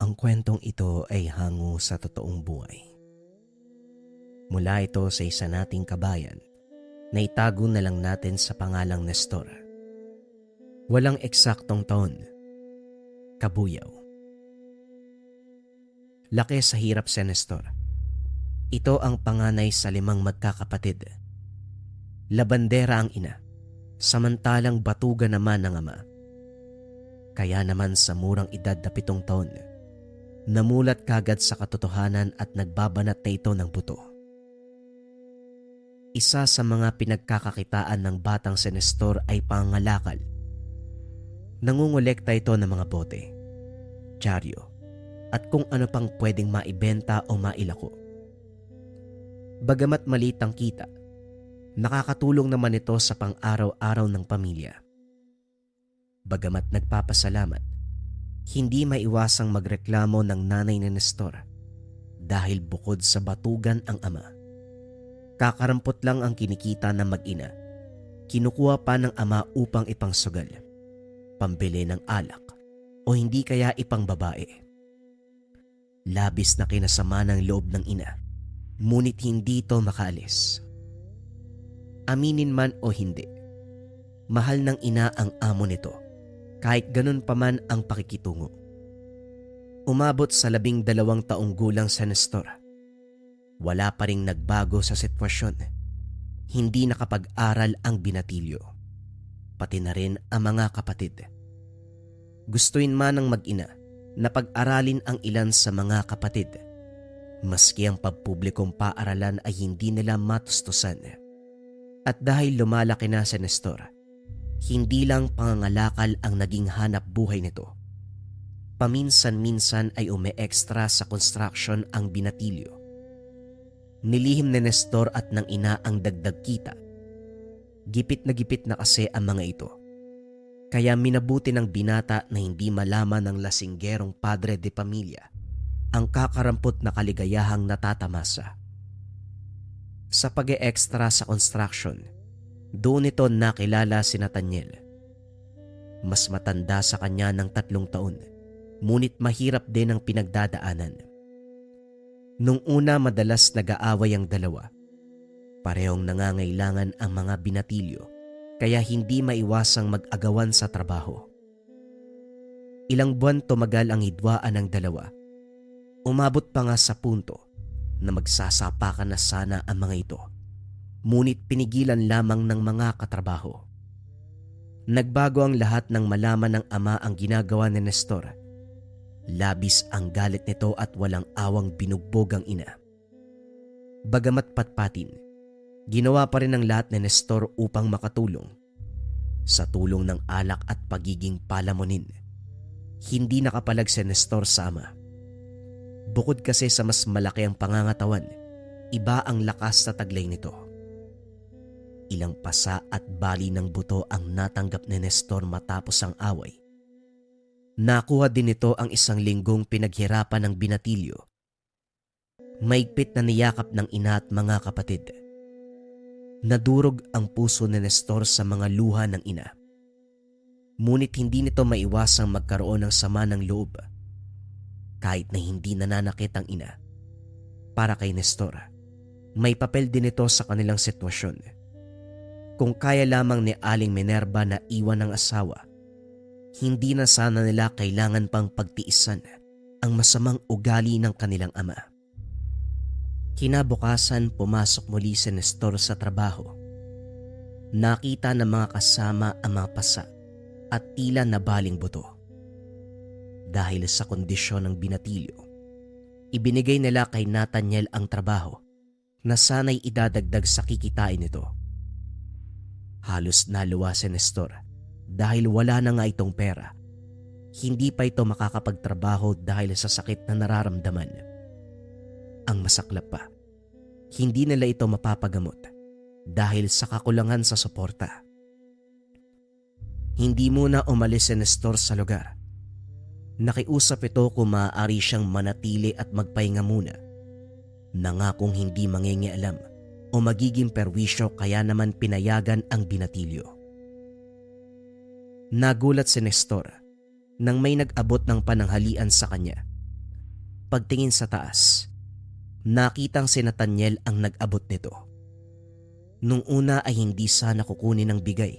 Ang kwentong ito ay hango sa totoong buhay. Mula ito sa isa nating kabayan na itago na lang natin sa pangalang Nestor. Walang eksaktong taon, kabuyaw. Laki sa hirap si Nestor. Ito ang panganay sa 5 magkakapatid. Labandera ang ina, samantalang batuga naman ang ama. Kaya naman sa murang edad na 7 taon, namulat kagad sa katotohanan at nagbabanat na ito ng buto. Isa sa mga pinagkakakitaan ng batang si Nestor ay pangangalakal. Nangungulekta ito ng mga bote, dyaryo, at kung ano pang pwedeng maibenta o mailako. Bagamat maliit ang kita, nakakatulong naman ito sa pang-araw-araw ng pamilya. Bagamat nagpapasalamat, hindi maiwasang magreklamo ng nanay ni Nestor dahil bukod sa batugan ang ama, kakarampot lang ang kinikita ng mag-ina. Kinukuha pa ng ama upang ipangsugal, pambili ng alak, o hindi kaya ipang babae. Labis na kinasama ng loob ng ina, ngunit hindi ito makaalis. Aminin man o hindi, mahal ng ina ang amo nito, kahit ganun pa man ang pakikitungo. Umabot sa 12 taong gulang si Nestor. Wala pa ring nagbago sa sitwasyon. Hindi nakapag-aral ang binatilyo, pati na rin ang mga kapatid. Gustuin man ng mag-ina na pag-aralin ang ilan sa mga kapatid, maski ang pagpublikong paaralan ay hindi nila matustusan. At dahil lumalaki na si Nestor, hindi lang pangangalakal ang naging hanap buhay nito. Paminsan-minsan ay ume-extra sa construction ang binatilyo. Nilihim ni Nestor at ng ina ang dagdag kita. Gipit na kasi ang mga ito. Kaya minabuti ng binata na hindi malaman ng lasinggerong padre de pamilya ang kakarampot na kaligayahang natatamasa. Sa pag-e-extra sa construction, doon ito nakilala si Nathaniel. Mas matanda sa kanya ng 3 taon, ngunit mahirap din ang pinagdadaanan. Nung una madalas nag-aaway ang dalawa. Parehong nangangailangan ang mga binatilyo, kaya hindi maiwasang mag-agawan sa trabaho. Ilang buwan tumagal ang hidwaan ng dalawa. Umabot pa nga sa punto na magsasapakan na sana ang mga ito, ngunit pinigilan lamang ng mga katrabaho. Nagbago ang lahat nang malaman ng ama ang ginagawa ni Nestor. Labis ang galit nito at walang awang binugbog ang ina. Bagamat patpatin, ginawa pa rin ang lahat ni Nestor upang makatulong. Sa tulong ng alak at pagiging palamunin, hindi nakapalag si Nestor sa ama. Bukod kasi sa mas malaki ang pangangatawan, iba ang lakas sa taglay nito. Ilang pasa at bali ng buto ang natanggap ni Nestor matapos ang away. Nakuha din nito ang 1 linggong pinaghirapan ng binatilyo. Maigpit na niyakap ng ina at mga kapatid. Nadurog ang puso ni Nestor sa mga luha ng ina. Ngunit hindi nito maiwasang magkaroon ng sama ng loob. Kahit na hindi nananakit ang ina, para kay Nestor, may papel din ito sa kanilang sitwasyon. Kung kaya lamang ni Aling Minerva na iwan ng asawa, hindi na sana nila kailangan pang pagtiisan ang masamang ugali ng kanilang ama. Kinabukasan pumasok muli si Nestor sa trabaho. Nakita ng mga kasama ang mga pasa at tila nabaling buto. Dahil sa kondisyon ng binatilyo, ibinigay nila kay Nathaniel ang trabaho na sana'y idadagdag sa kikitain nito. Halos naluwa si Nestor dahil wala na nga itong pera. Hindi pa ito makakapagtrabaho dahil sa sakit na nararamdaman. Ang masaklap pa, hindi nila ito mapapagamot dahil sa kakulangan sa suporta. Hindi muna umalis si Nestor sa lugar. Nakiusap ito kung maaari siyang manatili at magpahinga muna. Nangakong hindi mangingialam o magiging perwisyo kaya naman pinayagan ang binatilyo. Nagulat si Nestor nang may nag-abot ng pananghalian sa kanya Pagtingin sa taas, nakitang si Nathaniel ang nag-abot nito. Nung una ay hindi sana kukunin ng bigay,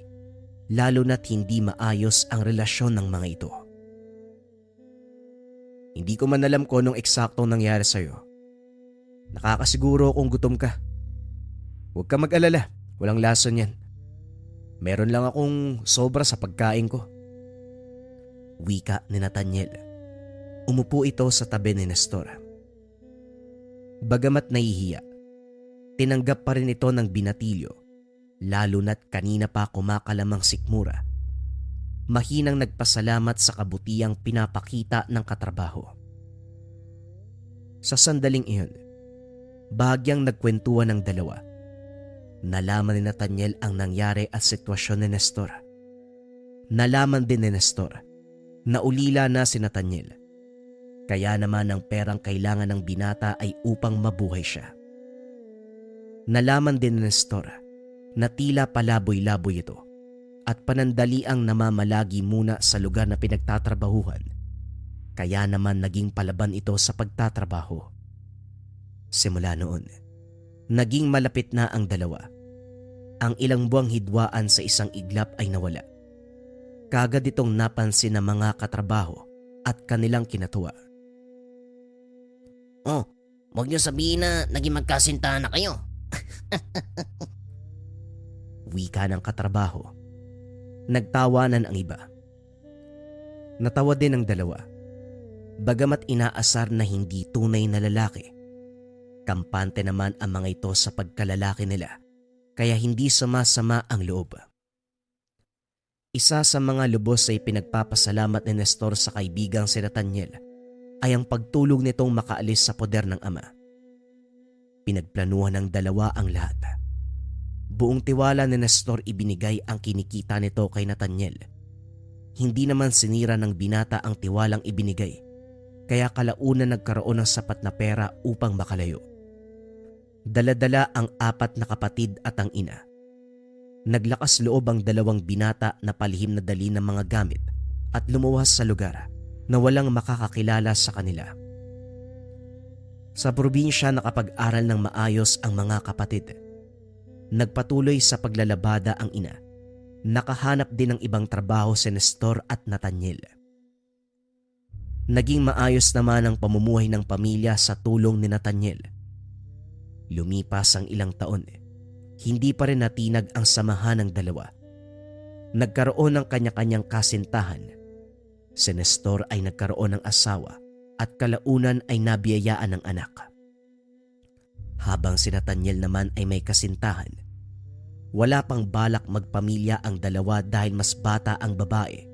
lalo na't hindi maayos ang relasyon ng mga ito. Hindi ko man alam kung anong eksaktong nangyari sa'yo. Nakakasiguro kung gutom ka. Huwag ka mag-alala, walang lason yan. Meron lang akong sobra sa pagkain ko. Wika ni Nathaniel. Umupo ito sa tabi ni Nestor. Bagamat nahihiya, tinanggap pa rin ito ng binatilyo, lalo na't kanina pa kumakalamang sikmura. Mahinang nagpasalamat sa kabutihang pinapakita ng katrabaho. Sa sandaling iyon, bahagyang nagkwentuhan ng dalawa. Nalaman ni Nathaniel ang nangyari at sitwasyon ni Nestor. Nalaman din ni Nestor na ulila na si Nathaniel. Kaya naman ang perang kailangan ng binata ay upang mabuhay siya. Nalaman din ni Nestor na tila palaboy-laboy ito at panandaliang namamalagi muna sa lugar na pinagtatrabahuhan. Kaya naman naging palaban ito sa pagtatrabaho. Simula noon, naging malapit na ang dalawa. Ang ilang buwang hidwaan sa isang iglap ay nawala. Kagad itong napansin ng mga katrabaho at kanilang kinatuwa. Oh, huwag niyo sabihin na naging magkasintahan na kayo. Wika ng katrabaho. Nagtawanan ang iba. Natawa din ang dalawa. Bagamat inaasar na hindi tunay na lalaki, kampante naman ang mga ito sa pagkalalaki nila, kaya hindi sama-sama ang loob. Isa sa mga lubos ay pinagpapasalamat ni Nestor sa kaibigang si Nathaniel ay ang pagtulog nitong makaalis sa poder ng ama. Pinagplanuhan ng dalawa ang lahat. Buong tiwala ni Nestor ibinigay ang kinikita nito kay Nathaniel. Hindi naman sinira ng binata ang tiwalang ibinigay, kaya kalaunan nagkaroon ng sapat na pera upang makalayo. Dala-dala ang 4 na kapatid at ang ina. Naglakas loob ang dalawang binata na palihim na dali ng mga gamit at lumuwas sa lugar na walang makakakilala sa kanila. Sa probinsya nakapag-aral ng maayos ang mga kapatid. Nagpatuloy sa paglalabada ang ina. Nakahanap din ng ibang trabaho si Nestor at Nathaniel. Naging maayos naman ang pamumuhay ng pamilya sa tulong ni Nathaniel. Lumipas ang ilang taon, hindi pa rin natinag ang samahan ng dalawa. Nagkaroon ng kanya-kanyang kasintahan. Si Nestor ay nagkaroon ng asawa at kalaunan ay nabiyayaan ng anak. Habang si Nathaniel naman ay may kasintahan, wala pang balak magpamilya ang dalawa dahil mas bata ang babae.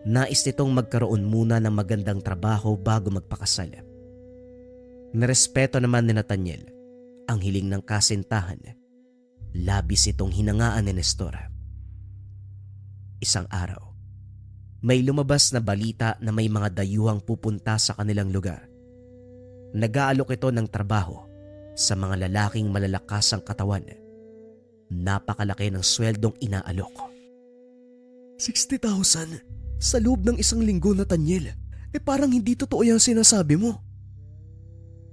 Nais nitong magkaroon muna ng magandang trabaho bago magpakasal. Nirespeto naman ni Nathaniel ang hiling ng kasintahan. Labis itong hinangaan ni Nestor. Isang araw, may lumabas na balita na may mga dayuhang pupunta sa kanilang lugar. Nag-aalok ito ng trabaho sa mga lalaking malalakas ang katawan. Napakalaki ng sweldong inaalok. 60,000 sa loob ng isang linggo, Nathaniel. Parang hindi totoo yung sinasabi mo.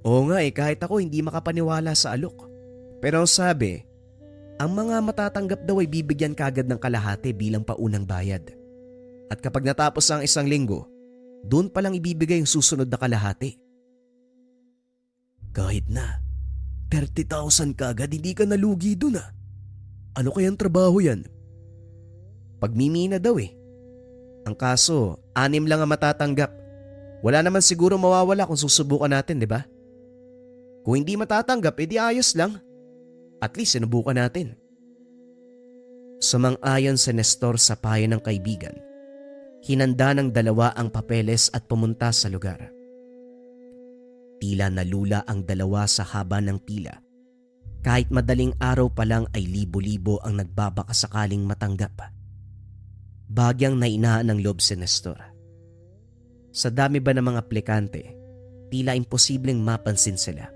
Oo nga kahit ako hindi makapaniwala sa alok. Pero ang sabi, ang mga matatanggap daw ay bibigyan kagad ng kalahati bilang paunang bayad. At kapag natapos ang isang linggo, doon palang ibibigay yung susunod na kalahati. Kahit na 30,000 kagad, hindi ka nalugi dun ah. Ano kayang trabaho yan? Pagmimina daw Ang kaso, 6 lang ang matatanggap. Wala naman siguro mawawala kung susubukan natin, di ba? Kung hindi matatanggap, edi ayos lang. At least sinubukan natin. Sumang-ayon si Nestor sa payo ng kaibigan. Hinanda ng dalawa ang papeles at pumunta sa lugar. Tila nalula ang dalawa sa haba ng pila. Kahit madaling araw pa lang ay libo-libo ang nagbabakasakaling matanggap. Bagyang nainaan ng loob si Nestor. Sa dami ba ng mga aplikante, tila imposibleng mapansin sila.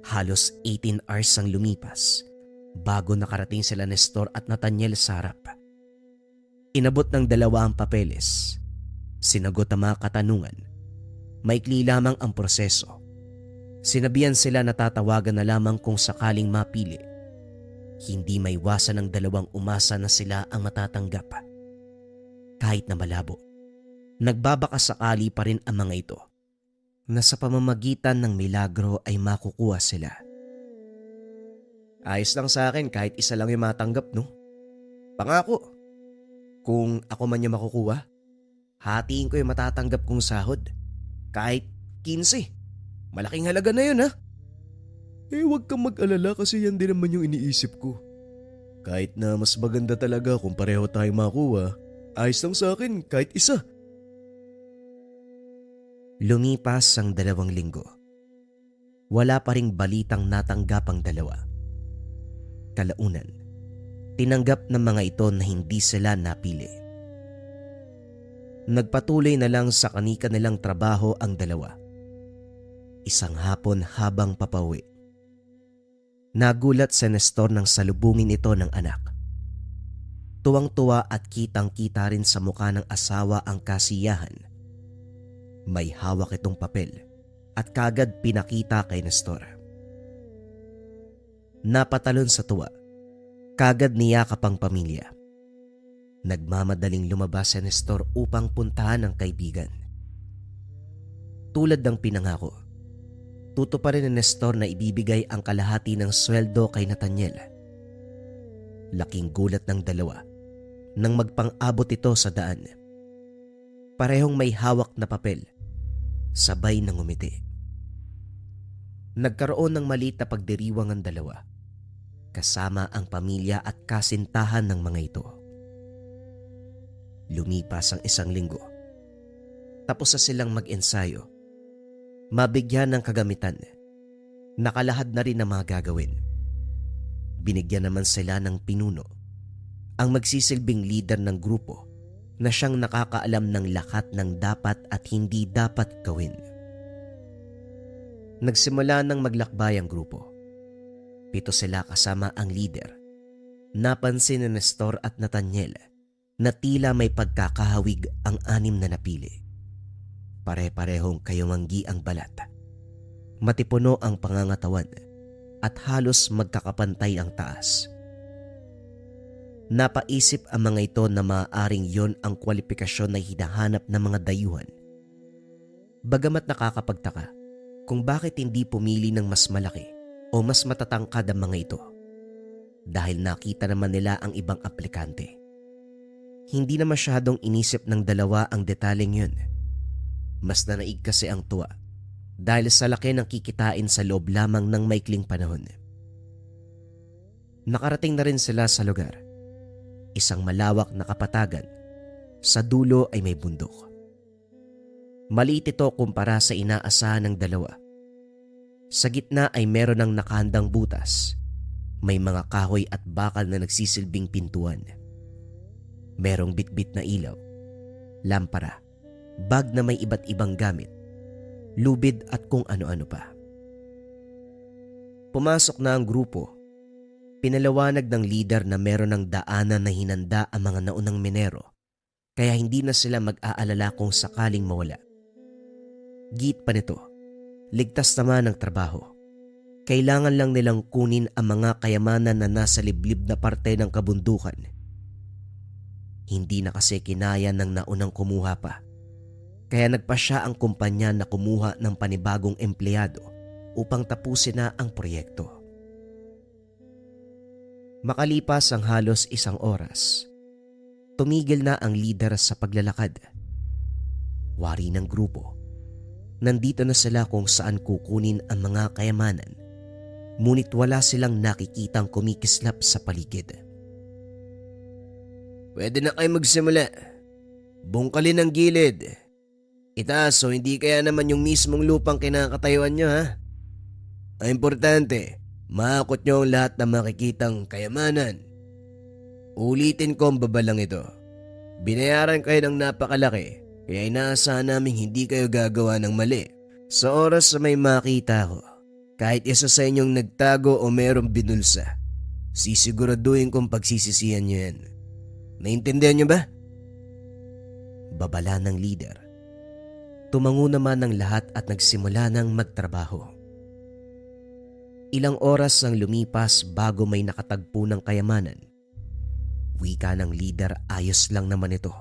Halos 18 hours ang lumipas bago nakarating sila Nestor at Nathaniel sa harap. Inabot ng dalawa ang papeles. Sinagot ang mga katanungan. Maikli lamang ang proseso. Sinabihan sila na tatawagan na lamang kung sakaling mapili. Hindi maiwasan ng dalawang umasa na sila ang matatanggap. Kahit na malabo, nagbabaka sakali pa rin ang mga ito na sa pamamagitan ng milagro ay makukuha sila. Ayos lang sa akin kahit isa lang yung matanggap, no? Pangako, kung ako man yung makukuha, hatiin ko yung matatanggap kong sahod. Kahit 15. Malaking halaga na yun, ha? Huwag kang mag-alala kasi yan din naman yung iniisip ko. Kahit na mas maganda talaga kung pareho tayong makuha, ayos lang sa akin kahit isa. Lumipas ang 2 linggo. Wala pa ring balitang natanggap ang dalawa. Kalaunan, tinanggap ng mga ito na hindi sila napili. Nagpatuloy na lang sa kani-kanilang trabaho ang dalawa. Isang hapon habang papauwi, nagulat si Nestor nang salubungin ito ng anak. Tuwang-tuwa at kitang-kita rin sa mukha ng asawa ang kasiyahan. May hawak itong papel at kagad pinakita kay Nestor. Napatalon sa tuwa, kagad niyakap ang pamilya. Nagmamadaling lumabas si Nestor upang puntahan ang kaibigan. Tulad ng pinangako, tutuparin ni Nestor na ibibigay ang kalahati ng sweldo kay Nathaniel. Laking gulat ng dalawa nang magpang-abot ito sa daan. Parehong may hawak na papel, sabay ng ngumiti. Nagkaroon ng maliit na pagdiriwang ang dalawa, kasama ang pamilya at kasintahan ng mga ito. Lumipas ang 1 linggo. Tapos na silang mag-ensayo. Mabigyan ng kagamitan. Nakalahad na rin ang mga gagawin. Binigyan naman sila ng pinuno, ang magsisilbing leader ng grupo na siyang nakakaalam ng lahat ng dapat at hindi dapat gawin. Nagsimula ng maglakbay ang grupo. 7 sila kasama ang leader. Napansin ni Nestor at Nathaniel na tila may pagkakahawig ang 6 na napili. Pare-parehong kayumanggi ang balat. Matipuno ang pangangatawan at halos magkakapantay ang taas. Napaisip ang mga ito na maaaring yon ang kwalifikasyon na hinahanap ng mga dayuhan. Bagamat nakakapagtaka kung bakit hindi pumili ng mas malaki o mas matatangkad ang mga ito, dahil nakita naman nila ang ibang aplikante. Hindi na masyadong inisip ng dalawa ang detaling yun. Mas nanaig kasi ang tuwa dahil sa laki ng kikitain sa loob lamang ng maikling panahon. Nakarating na rin sila sa lugar. Isang malawak na kapatagan. Sa dulo ay may bundok. Maliit ito kumpara sa inaasahan ng dalawa. Sa gitna ay meron ng nakahandang butas. May mga kahoy at bakal na nagsisilbing pintuan. Merong bitbit na ilaw, lampara, bag na may iba't ibang gamit, lubid at kung ano-ano pa. Pumasok na ang grupo. Pinalawanag ng leader na meron ng daanan na hinanda ang mga naunang minero, kaya hindi na sila mag-aalala kung sakaling mawala. Git pa nito, ligtas naman ang trabaho. Kailangan lang nilang kunin ang mga kayamanan na nasa liblib na parte ng kabundukan. Hindi na kasi kinaya ng naunang kumuha pa, kaya nagpasya ang kumpanya na kumuha ng panibagong empleyado upang tapusin na ang proyekto. Makalipas ang halos 1 oras, tumigil na ang leader sa paglalakad. Wari ng grupo. Nandito na sila kung saan kukunin ang mga kayamanan, ngunit wala silang nakikitang kumikislap sa paligid. Pwede na kayo magsimula. Bungkalin ang gilid. Itaas o hindi kaya naman yung mismong lupang kinakatayuan nyo, ha? Ang importante, maakot nyo ang lahat ng makikitang kayamanan. Ulitin ko ang babalang ito. Binayaran kayo ng napakalaki, kaya inaasahan namin hindi kayo gagawa ng mali. Sa oras na may makita ko, kahit isa sa inyong nagtago o merong binulsa, sisiguraduhin kong pagsisisihan nyo yan. Naintindihan nyo ba? Babala ng leader. Tumango naman ang lahat at nagsimula ng magtrabaho. Ilang oras ang lumipas bago may nakatagpo ng kayamanan. Wika ng leader, ayos lang naman ito.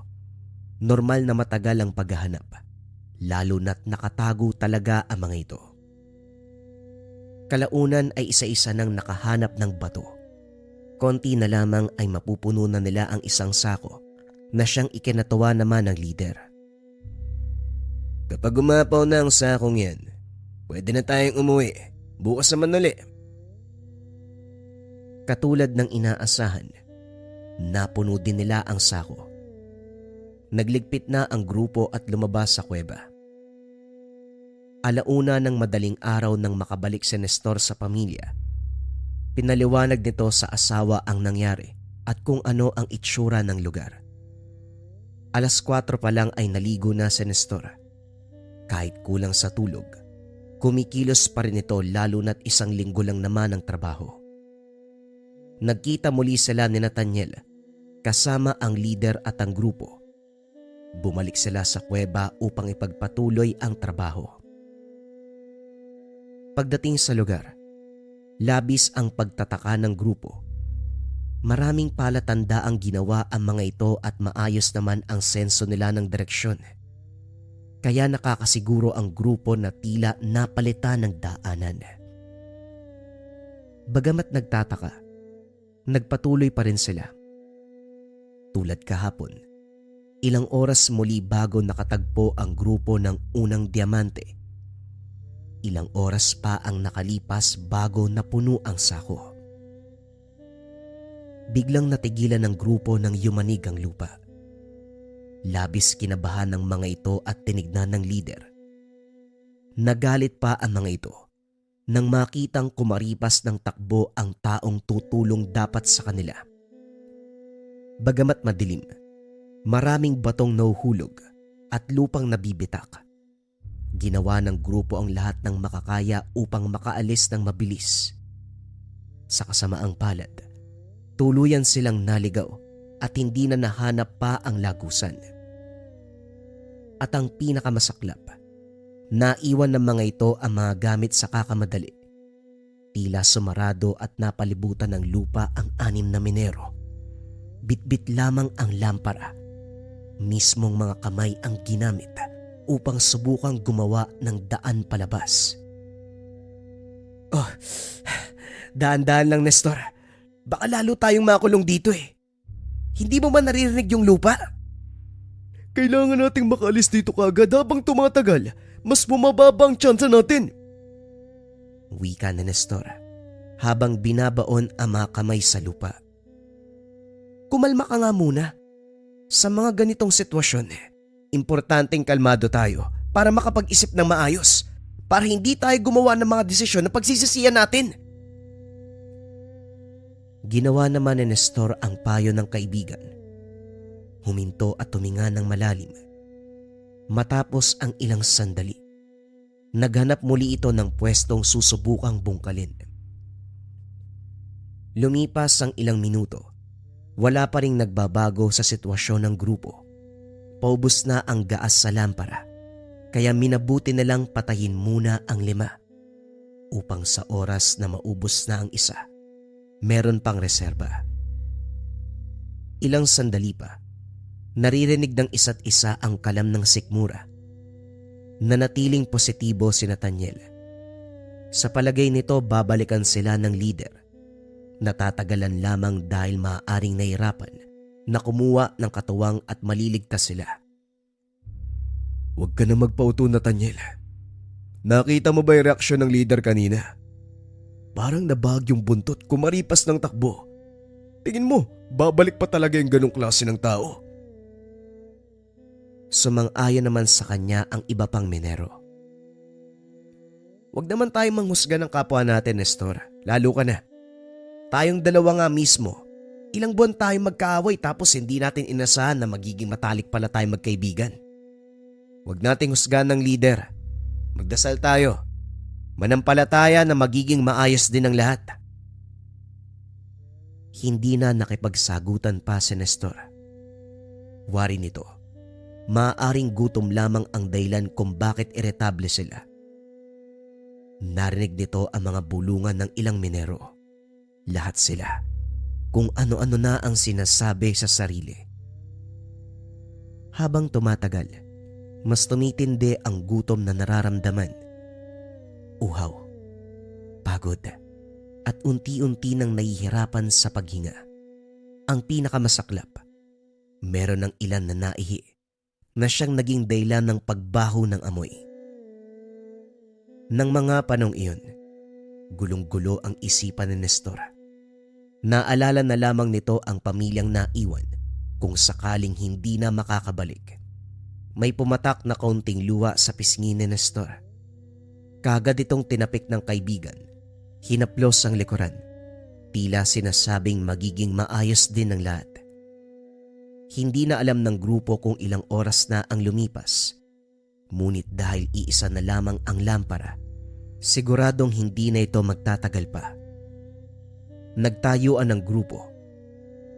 Normal na matagal ang paghahanap, lalo na't nakatago talaga ang mga ito. Kalaunan ay isa-isa nang nakahanap ng bato. Konti na lamang ay mapupuno na nila ang isang sako na siyang ikinatuwa naman ng leader. Kapag umapaw na ang sakong yan, pwede na tayong umuwi. Bukas naman uli. Katulad ng inaasahan, napuno din nila ang sako. Nagligpit na ang grupo at lumabas sa kuweba. Alauna ng madaling araw nang makabalik si Nestor sa pamilya. Pinaliwanag nito sa asawa ang nangyari at kung ano ang itsura ng lugar. 4:00 pa lang ay naligo na si Nestor. Kahit kulang sa tulog, kumikilos pa rin ito lalo na't 1 linggo lang naman ang trabaho. Nagkita muli sila ni Nathaniel kasama ang leader at ang grupo. Bumalik sila sa kuweba upang ipagpatuloy ang trabaho. Pagdating sa lugar, labis ang pagtataka ng grupo. Maraming palatanda ang ginawa ang mga ito at maayos naman ang senso nila ng direksyon. Kaya nakakasiguro ang grupo na tila napalitan ng daanan. Bagamat nagtataka, nagpatuloy pa rin sila. Tulad kahapon, ilang oras muli bago nakatagpo ang grupo ng unang diamante. Ilang oras pa ang nakalipas bago napuno ang sako. Biglang natigilan ng grupo ng yumanig ang lupa. Labis kinabahan ng mga ito at tinignan ng leader. Nagalit pa ang mga ito nang makitang kumaripas ng takbo ang taong tutulong dapat sa kanila. Bagamat madilim, maraming batong nahuhulog at lupang nabibitak. Ginawa ng grupo ang lahat ng makakaya upang makaalis ng mabilis. Sa kasamaang palad, tuluyan silang naligaw at hindi na nahanap pa ang lagusan. At ang pinakamasaklap, naiwan ng mga ito ang mga gamit sa kakamadali. Tila sumarado at napalibutan ng lupa ang 6 na minero. Bitbit lamang ang lampara. Mismong mga kamay ang ginamit upang subukang gumawa ng daan palabas. Oh, daan-daan lang, Nestor. Baka lalo tayong makulong dito eh. Hindi mo ba naririnig yung lupa? Kailangan nating makaalis dito kaagad habang tumatagal. Mas bumababa ang tsansa natin. Wika ni Nestor habang binabaon ang mga kamay sa lupa. Kumalma ka nga muna. Sa mga ganitong sitwasyon, importanteng kalmado tayo para makapag-isip ng maayos. Para hindi tayo gumawa ng mga desisyon na pagsisisihan natin. Ginawa naman ni Nestor ang payo ng kaibigan. Huminto at tuminga ng malalim. Matapos ang ilang sandali, naghanap muli ito ng pwestong susubukang bungkalin. Lumipas ang ilang minuto, wala pa ring nagbabago sa sitwasyon ng grupo. Paubos na ang gaas sa lampara, kaya minabuti na lang patayin muna ang 5 upang sa oras na maubos na ang isa, meron pang reserba. Ilang sandali pa, naririnig ng isa't isa ang kalam ng sikmura. Nanatiling positibo si Nathaniel. Sa palagay nito, babalikan sila ng leader. Natatagalan lamang dahil maaaring nahirapan na kumuha ng katuwang at maliligtas sila. Huwag ka na magpauto, Nathaniel. Nakita mo ba yung reaksyon ng leader kanina? Parang nabag yung buntot kumaripas ng takbo. Tingin mo, babalik pa talaga yung ganong klase ng tao? Sumang-ayon naman sa kanya ang iba pang minero. Huwag naman tayong manghusga ng kapwa natin, Nestor. Lalo ka na. Tayong dalawa nga mismo. Ilang buwan tayong magkaaway tapos hindi natin inasahan na magiging matalik pala tayong magkaibigan. Huwag nating husgahan ng leader. Magdasal tayo. Manampalataya na magiging maayos din ang lahat. Hindi na nakipagsagutan pa si Nestor. Wari nito, maaaring gutom lamang ang dahilan kung bakit iritable sila. Narinig nito ang mga bulungan ng ilang minero. Lahat sila, kung ano-ano na ang sinasabi sa sarili. Habang tumatagal, mas tumitindi ang gutom na nararamdaman. Uhaw, pagod, at unti-unti nang nahihirapan sa paghinga. Ang pinakamasaklap, meron ng ilan na naihi na siyang naging dahilan ng pagbaho ng amoy. Nang mga panong iyon, gulong-gulo ang isipan ni Nestor. Naalala na lamang nito ang pamilyang naiwan kung sakaling hindi na makakabalik. May pumatak na kaunting luha sa pisngi ni Nestor. Kagad itong tinapik ng kaibigan. Hinaplos ang likuran. Tila sinasabing magiging maayos din ang lahat. Hindi na alam ng grupo kung ilang oras na ang lumipas. Ngunit dahil iisa na lamang ang lampara, siguradong hindi na ito magtatagal pa. Nagtayuan ng grupo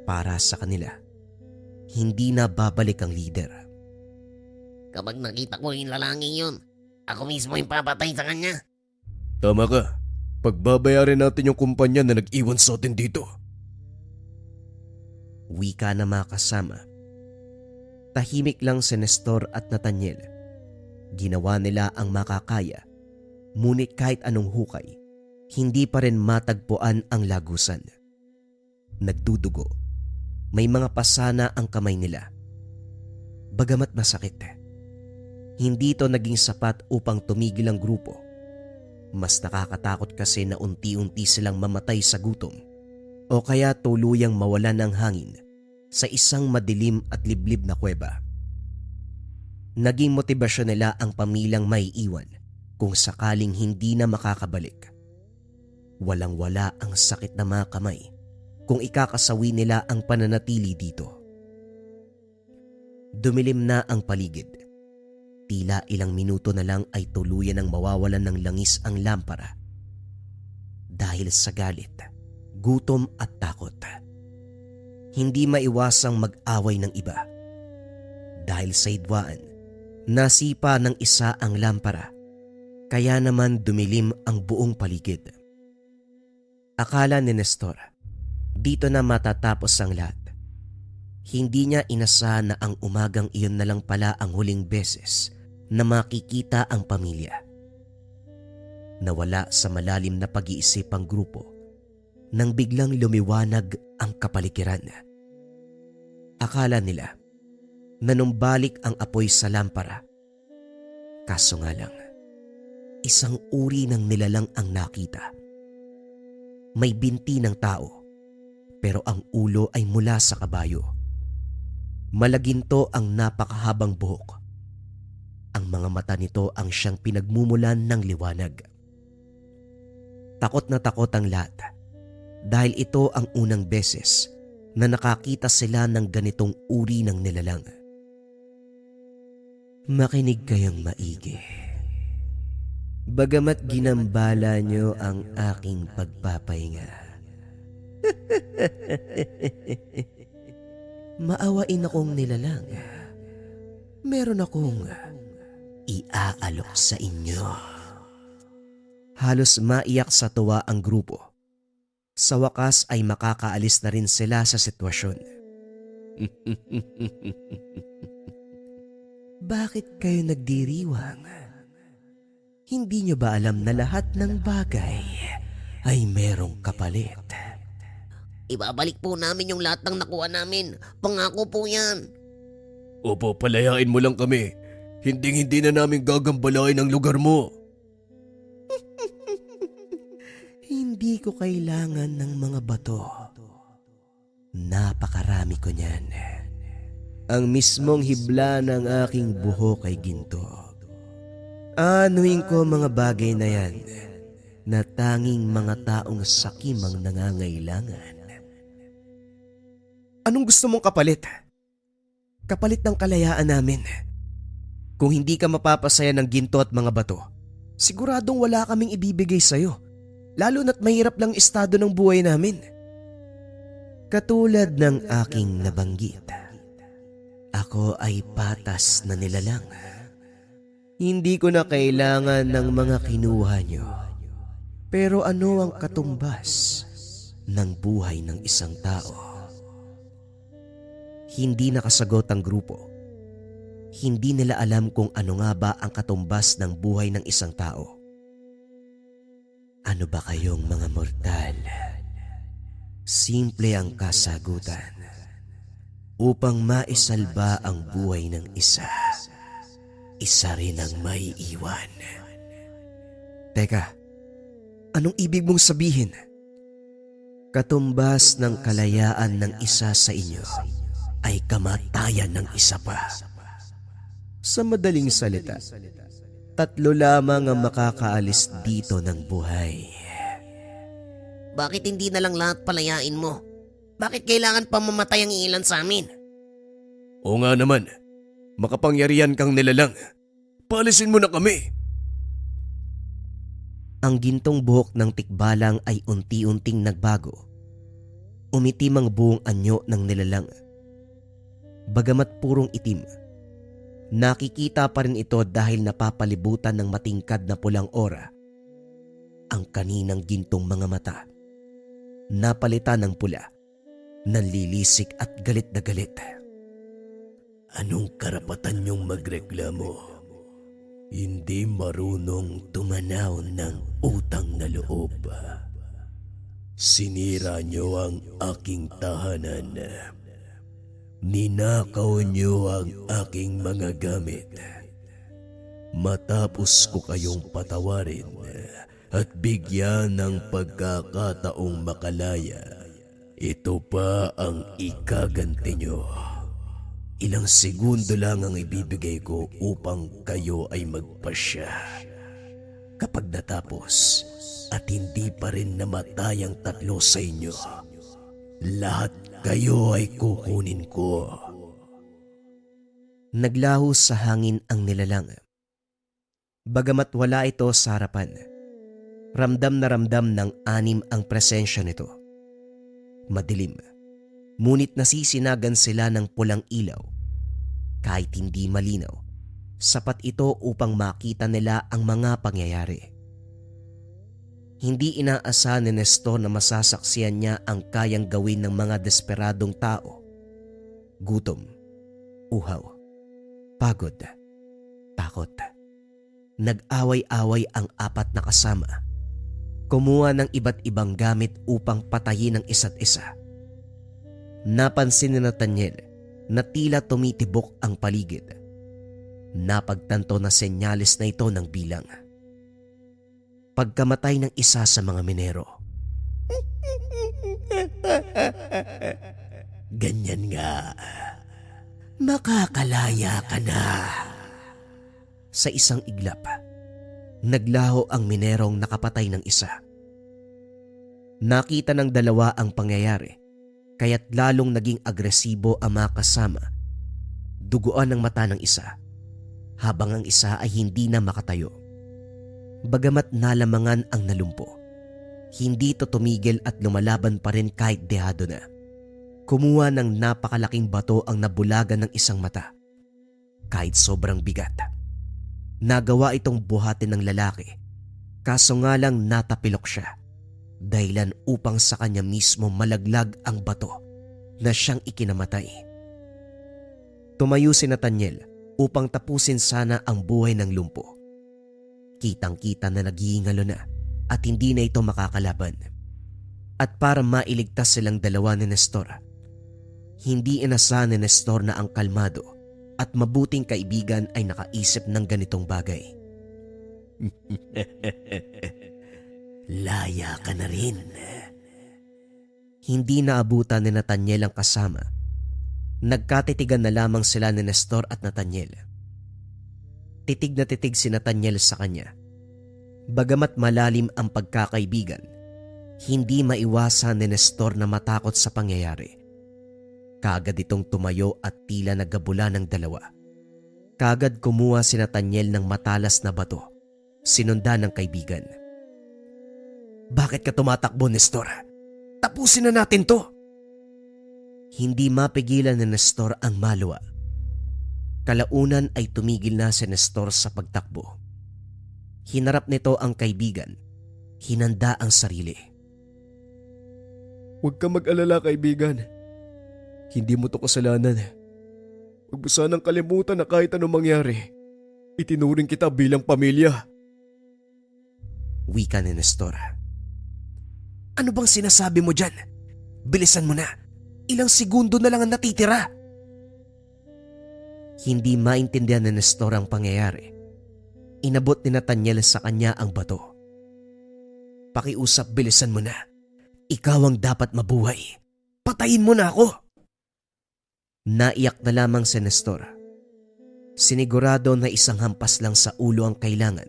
para sa kanila. Hindi na babalik ang leader. Kapag nakita ko yung lalaking yun, ako mismo yung papatay sa kanya. Tama ka. Pagbabayarin natin yung kumpanya na nag-iwan sa atin dito. Wika na mga kasama. Tahimik lang si Nestor at Nathaniel. Ginawa nila ang makakaya, ngunit kahit anong hukay, hindi pa rin matagpuan ang lagusan. Nagdudugo. May mga pasana ang kamay nila. Bagamat masakit, hindi ito naging sapat upang tumigil ang grupo. Mas nakakatakot kasi na unti-unti silang mamatay sa gutom o kaya tuluyang mawalan ng hangin sa isang madilim at liblib na kuweba. Naging motibasyon nila ang pamilyang may iwan kung sakaling hindi na makakabalik. Walang-wala ang sakit na mga kamay kung ikakasawi nila ang pananatili dito. Dumilim na ang paligid. Tila ilang minuto na lang ay tuluyan ng mawawalan ng langis ang lampara. Dahil sa galit, gutom at takot. Hindi maiwasang mag-away ng iba. Dahil sa hidwaan, nasipa ng isa ang lampara, kaya naman dumilim ang buong paligid. Akala ni Nestor, dito na matatapos ang lahat. Hindi niya inasahan na ang umagang iyon na lang pala ang huling beses na makikita ang pamilya. Nawala sa malalim na pag-iisip ang grupo nang biglang lumiwanag ang kapaligiran. Akala nila nanumbalik ang apoy sa lampara. Kaso nga lang, isang uri ng nilalang ang nakita. May binti ng tao, pero ang ulo ay mula sa kabayo. Malaginto ang napakahabang buhok. Ang mga mata nito ang siyang pinagmumulan ng liwanag. Takot na takot ang lahat dahil ito ang unang beses na nakakita sila ng ganitong uri ng nilalang. Makinig kayong maigi. Bagamat ginambala nyo ang aking pagpapahinga. Maawain akong nilalang. Meron akong iaalok sa inyo. Halos maiyak sa tuwa ang grupo. Sa wakas ay makakaalis na rin sila sa sitwasyon. Bakit kayo nagdiriwang? Hindi nyo ba alam na lahat ng bagay ay merong kapalit? Ibabalik po namin yung lahat ng nakuha namin. Pangako po yan. Opo, palayain mo lang kami. Hindi na namin gagambalain ang lugar mo. Hindi ko kailangan ng mga bato. Napakarami ko niyan. Ang mismong hibla ng aking buhok ay ginto. Anuin ko mga bagay na yan na tanging mga taong sakim ang nangangailangan. Anong gusto mong kapalit? Kapalit ng kalayaan namin. Kung hindi ka mapapasaya ng ginto at mga bato, siguradong wala kaming ibibigay sa'yo. Lalo na't mahirap lang estado ng buhay namin. Katulad ng aking nabanggit, Ako ay patas na nilalang. Hindi ko na kailangan ng mga kinuha nyo. Pero ano ang katumbas ng buhay ng isang tao? Hindi nakasagot ang grupo. Hindi nila alam kung ano nga ba ang katumbas ng buhay ng isang tao. Ano ba kayong mga mortal? Simple ang kasagutan. Upang maisalba ang buhay ng isa, isa rin ang may iwan. Teka, anong ibig mong sabihin? Katumbas ng kalayaan ng isa sa inyo ay kamatayan ng isa pa. Sa madaling salita, 3 lamang ang makakaalis dito ng buhay. Bakit hindi na lang lahat palayain mo? Bakit kailangan pa mamatay ang ilan sa amin? Oo nga naman, makapangyarihan kang nilalang. Paalisin mo na kami. Ang gintong buhok ng tikbalang ay unti-unting nagbago. Umitim ang buong anyo ng nilalang. Bagamat purong itim, nakikita pa rin ito dahil napapalibutan ng matingkad na pulang aura. Ang kaninang gintong mga mata, napalitan ng pula, nanlilisik at galit na galit. Anong karapatan niyong magreklamo? Hindi marunong tumanaw ng utang na loob. Sinira niyo ang aking tahanan. Ninakaw niyo ang aking mga gamit. Matapos ko kayong patawarin at bigyan ng pagkakataong makalaya, ito pa ang ikaganti niyo. Ilang segundo lang ang ibibigay ko upang kayo ay magpasya. Kapag natapos at hindi pa rin namatay ang 3 sa inyo, lahat kayo ay kukunin ko. Naglaho sa hangin ang nilalang. Bagamat wala ito sa harapan, ramdam na ramdam ng 6 ang presensya nito. Madilim, ngunit nasisinagan sila ng pulang ilaw. Kahit hindi malinaw, sapat ito upang makita nila ang mga pangyayari. Hindi inaasahan ni Nestor na masasaksiyan niya ang kayang gawin ng mga desperadong tao. Gutom, uhaw, pagod, takot. Nag-away-away ang 4 na kasama. Kumuha ng iba't ibang gamit upang patayin ang isa't isa. Napansin ni Nathaniel na tila tumitibok ang paligid. Napagtanto na senyales na ito ng bilang. Pagkamatay ng isa sa mga minero. Ganyan nga. Makakalaya ka na. Sa isang iglap, naglaho ang minerong nakapatay ng isa. Nakita ng 2 ang pangyayari, kaya't lalong naging agresibo ang mga kasama. Duguan ang mata ng isa, habang ang isa ay hindi na makatayo. Bagamat nalamangan ang nalumpo, hindi ito tumigil at lumalaban pa rin kahit dehado na. Kumuha ng napakalaking bato ang nabulagan ng isang mata. Kahit sobrang bigat, nagawa itong buhatin ng lalaki, kaso nga lang natapilok siya. Dahilan upang sa kanya mismo malaglag ang bato na siyang ikinamatay. Tumayo si Nathaniel upang tapusin sana ang buhay ng lumpo. Kitang-kita na naghihingalo na at hindi na ito makakalaban. At para mailigtas silang 2 ni Nestor, hindi inasahan ni Nestor na ang kalmado at mabuting kaibigan ay nakaisip ng ganitong bagay. Laya ka na rin. Hindi naabutan ni Nathaniel ang kasama. Nagkatitigan na lamang sila ni Nestor at Nathaniel. Titig na titig si Nathaniel sa kanya. Bagamat malalim ang pagkakaibigan, hindi maiwasan ni Nestor na matakot sa pangyayari. Kaagad itong tumayo at tila nagabula ng 2. Kaagad kumuha si Nathaniel ng matalas na bato. Sinundan ng kaibigan. Bakit ka tumatakbo, Nestor? Tapusin na natin to! Hindi mapigilan ni Nestor ang maluwa. Kalaunan ay tumigil na si Nestor sa pagtakbo. Hinarap nito ang kaibigan. Hinanda ang sarili. Huwag ka mag-alala, kaibigan. Hindi mo to kasalanan. Huwag mo sanang kalimutan na kahit anong mangyari, itinuring kita bilang pamilya. Wika ni Nestor. Ano bang sinasabi mo dyan? Bilisan mo na. Ilang segundo na lang ang natitira. Hindi maintindihan ni Nestor ang pangyayari. Inabot ni Nathaniel sa kanya ang bato. Pakiusap, bilisan mo na. Ikaw ang dapat mabuhay. Patayin mo na ako. Naiyak na lamang si Nestor. Sinigurado na isang hampas lang sa ulo ang kailangan.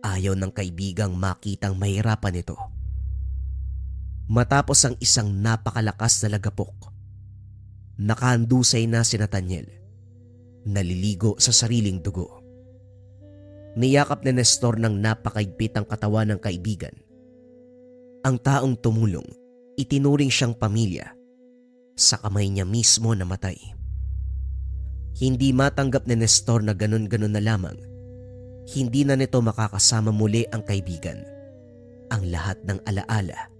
Ayaw ng kaibigang makitang mahirapan ito. Matapos ang isang napakalakas na lagapok, nakahandusay na si Nathaniel, naliligo sa sariling dugo. Niyakap ni Nestor ng napakaigpit ang katawan ng kaibigan. Ang taong tumulong, itinuring siyang pamilya. Sa kamay niya mismo namatay. Hindi matanggap ni Nestor na ganun-ganun na lamang. Hindi na nito makakasama muli ang kaibigan. Ang lahat ng alaala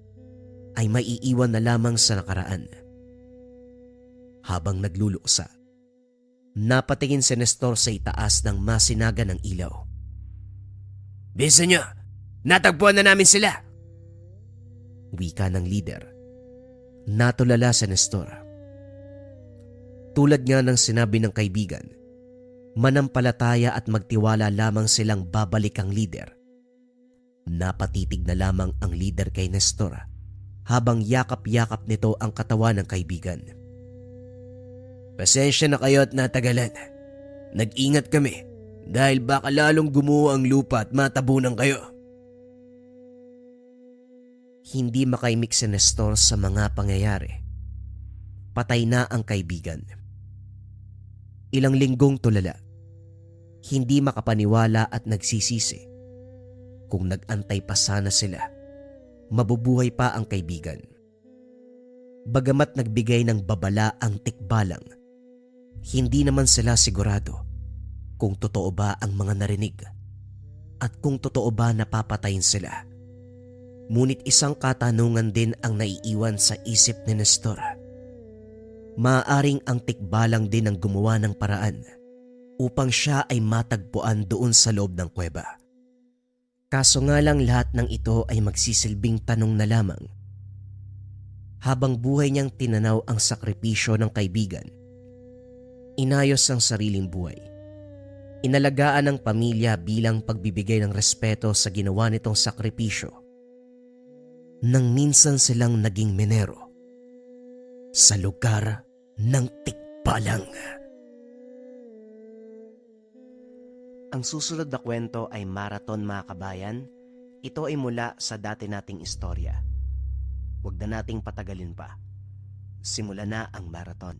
ay maiiwan na lamang sa nakaraan. Habang nagluluksa, napatingin si Nestor sa itaas ng masinaga ng ilaw. Bisa nyo, natagpuan na namin sila. Wika ng leader. Natulala si Nestor. Tulad nga ng sinabi ng kaibigan, manampalataya at magtiwala lamang silang babalik ang leader. Napatitig na lamang ang leader kay Nestor habang yakap-yakap nito ang katawan ng kaibigan. Pasensya na kayo at natagalan. Nag-ingat kami dahil baka lalong gumuho ang lupa at matabunan kayo. Hindi makaimik si Nestor sa mga pangyayari. Patay na ang kaibigan. Ilang linggong tulala. Hindi makapaniwala at nagsisisi. Kung nag-antay pa sana sila, mabubuhay pa ang kaibigan. Bagamat nagbigay ng babala ang tikbalang, hindi naman sila sigurado kung totoo ba ang mga narinig at kung totoo ba napapatayin sila. Ngunit isang katanungan din ang naiiwan sa isip ni Nestor. Maaaring ang tikbalang din ang gumawa ng paraan upang siya ay matagpuan doon sa loob ng kuweba. Kaso nga lang lahat ng ito ay magsisilbing tanong na lamang. Habang buhay niyang tinanaw ang sakripisyo ng kaibigan, inayos ang sariling buhay. Inalagaan ng pamilya bilang pagbibigay ng respeto sa ginawa nitong sakripisyo. Nang minsan silang naging menero sa lugar ng tikbalang. Ang susunod na kwento ay marathon, mga kabayan. Ito ay mula sa dati nating istorya. Huwag na nating patagalin pa. Simula na ang marathon.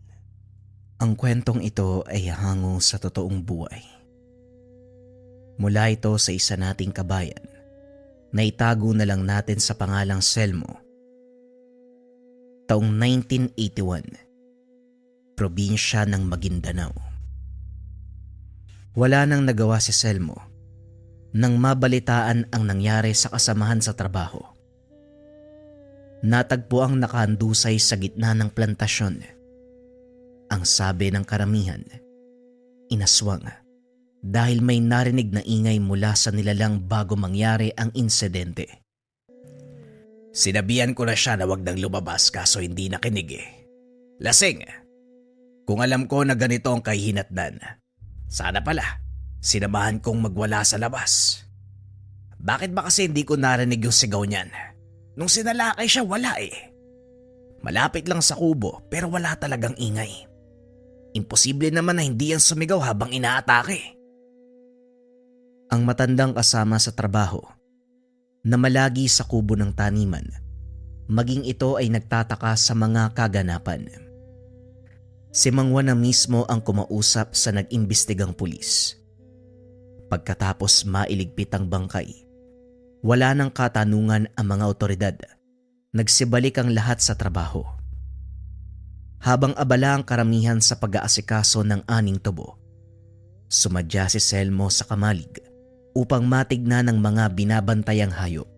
Ang kwentong ito ay hango sa totoong buhay. Mula ito sa isa nating kabayan na itago na lang natin sa pangalang Selmo. Taong 1981, probinsya ng Maguindanao. Wala nang nagawa si Selmo nang mabalitaan ang nangyari sa kasamahan sa trabaho. Natagpo ang nakahandusay sa gitna ng plantasyon. Ang sabi ng karamihan, inaswang dahil may narinig na ingay mula sa nilalang bago mangyari ang insidente. Sinabihan ko na siya na wag nang lumabas kaso hindi nakinig eh. Lasing. Kung alam ko na ganito ang kahihinatnan, sana pala sinamahan kong magwala sa labas. Bakit ba kasi hindi ko narinig yung sigaw niyan? Nung sinalakay siya, wala eh. Malapit lang sa kubo pero wala talagang ingay. Imposible naman na hindi yan sumigaw habang inaatake. Ang matandang kasama sa trabaho na malagi sa kubo ng taniman, maging ito ay nagtataka sa mga kaganapan. Si Mang Juan na mismo ang kumausap sa nag-imbestigang pulis. Pagkatapos mailigpit ang bangkay, wala nang katanungan ang mga otoridad. Nagsibalik ang lahat sa trabaho. Habang abala ang karamihan sa pag-aasikaso ng aning tubo, Sumadya si Selmo sa kamalig upang matignan ng mga binabantayang hayop.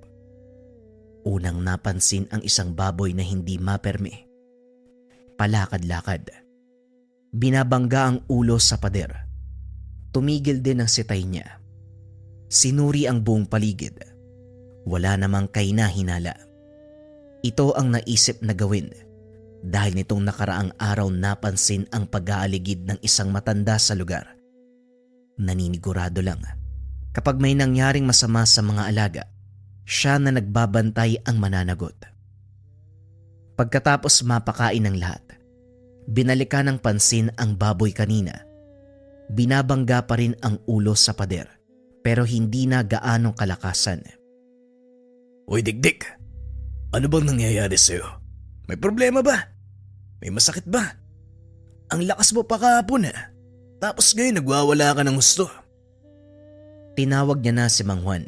Unang napansin ang isang baboy na hindi maperme. Palakad-lakad. Binabangga ang ulo sa pader. Tumigil din ang sitay niya. Sinuri ang buong paligid. Wala namang kahina-hinala. Ito ang naisip na gawin dahil nitong nakaraang araw napansin ang pag-aaligid ng isang matanda sa lugar. Naninigurado lang kapag may nangyaring masama sa mga alaga, siya na nagbabantay ang mananagot. Pagkatapos mapakain ng lahat, binalikan ng pansin ang baboy kanina. Binabangga pa rin ang ulo sa pader pero hindi na gaanong kalakasan. Uy, Dikdik! Ano bang nangyayari sa'yo? May problema ba? May masakit ba? Ang lakas mo pa kahapon tapos ngayon nagwawala ka ng gusto. Tinawag niya na si Mang Juan.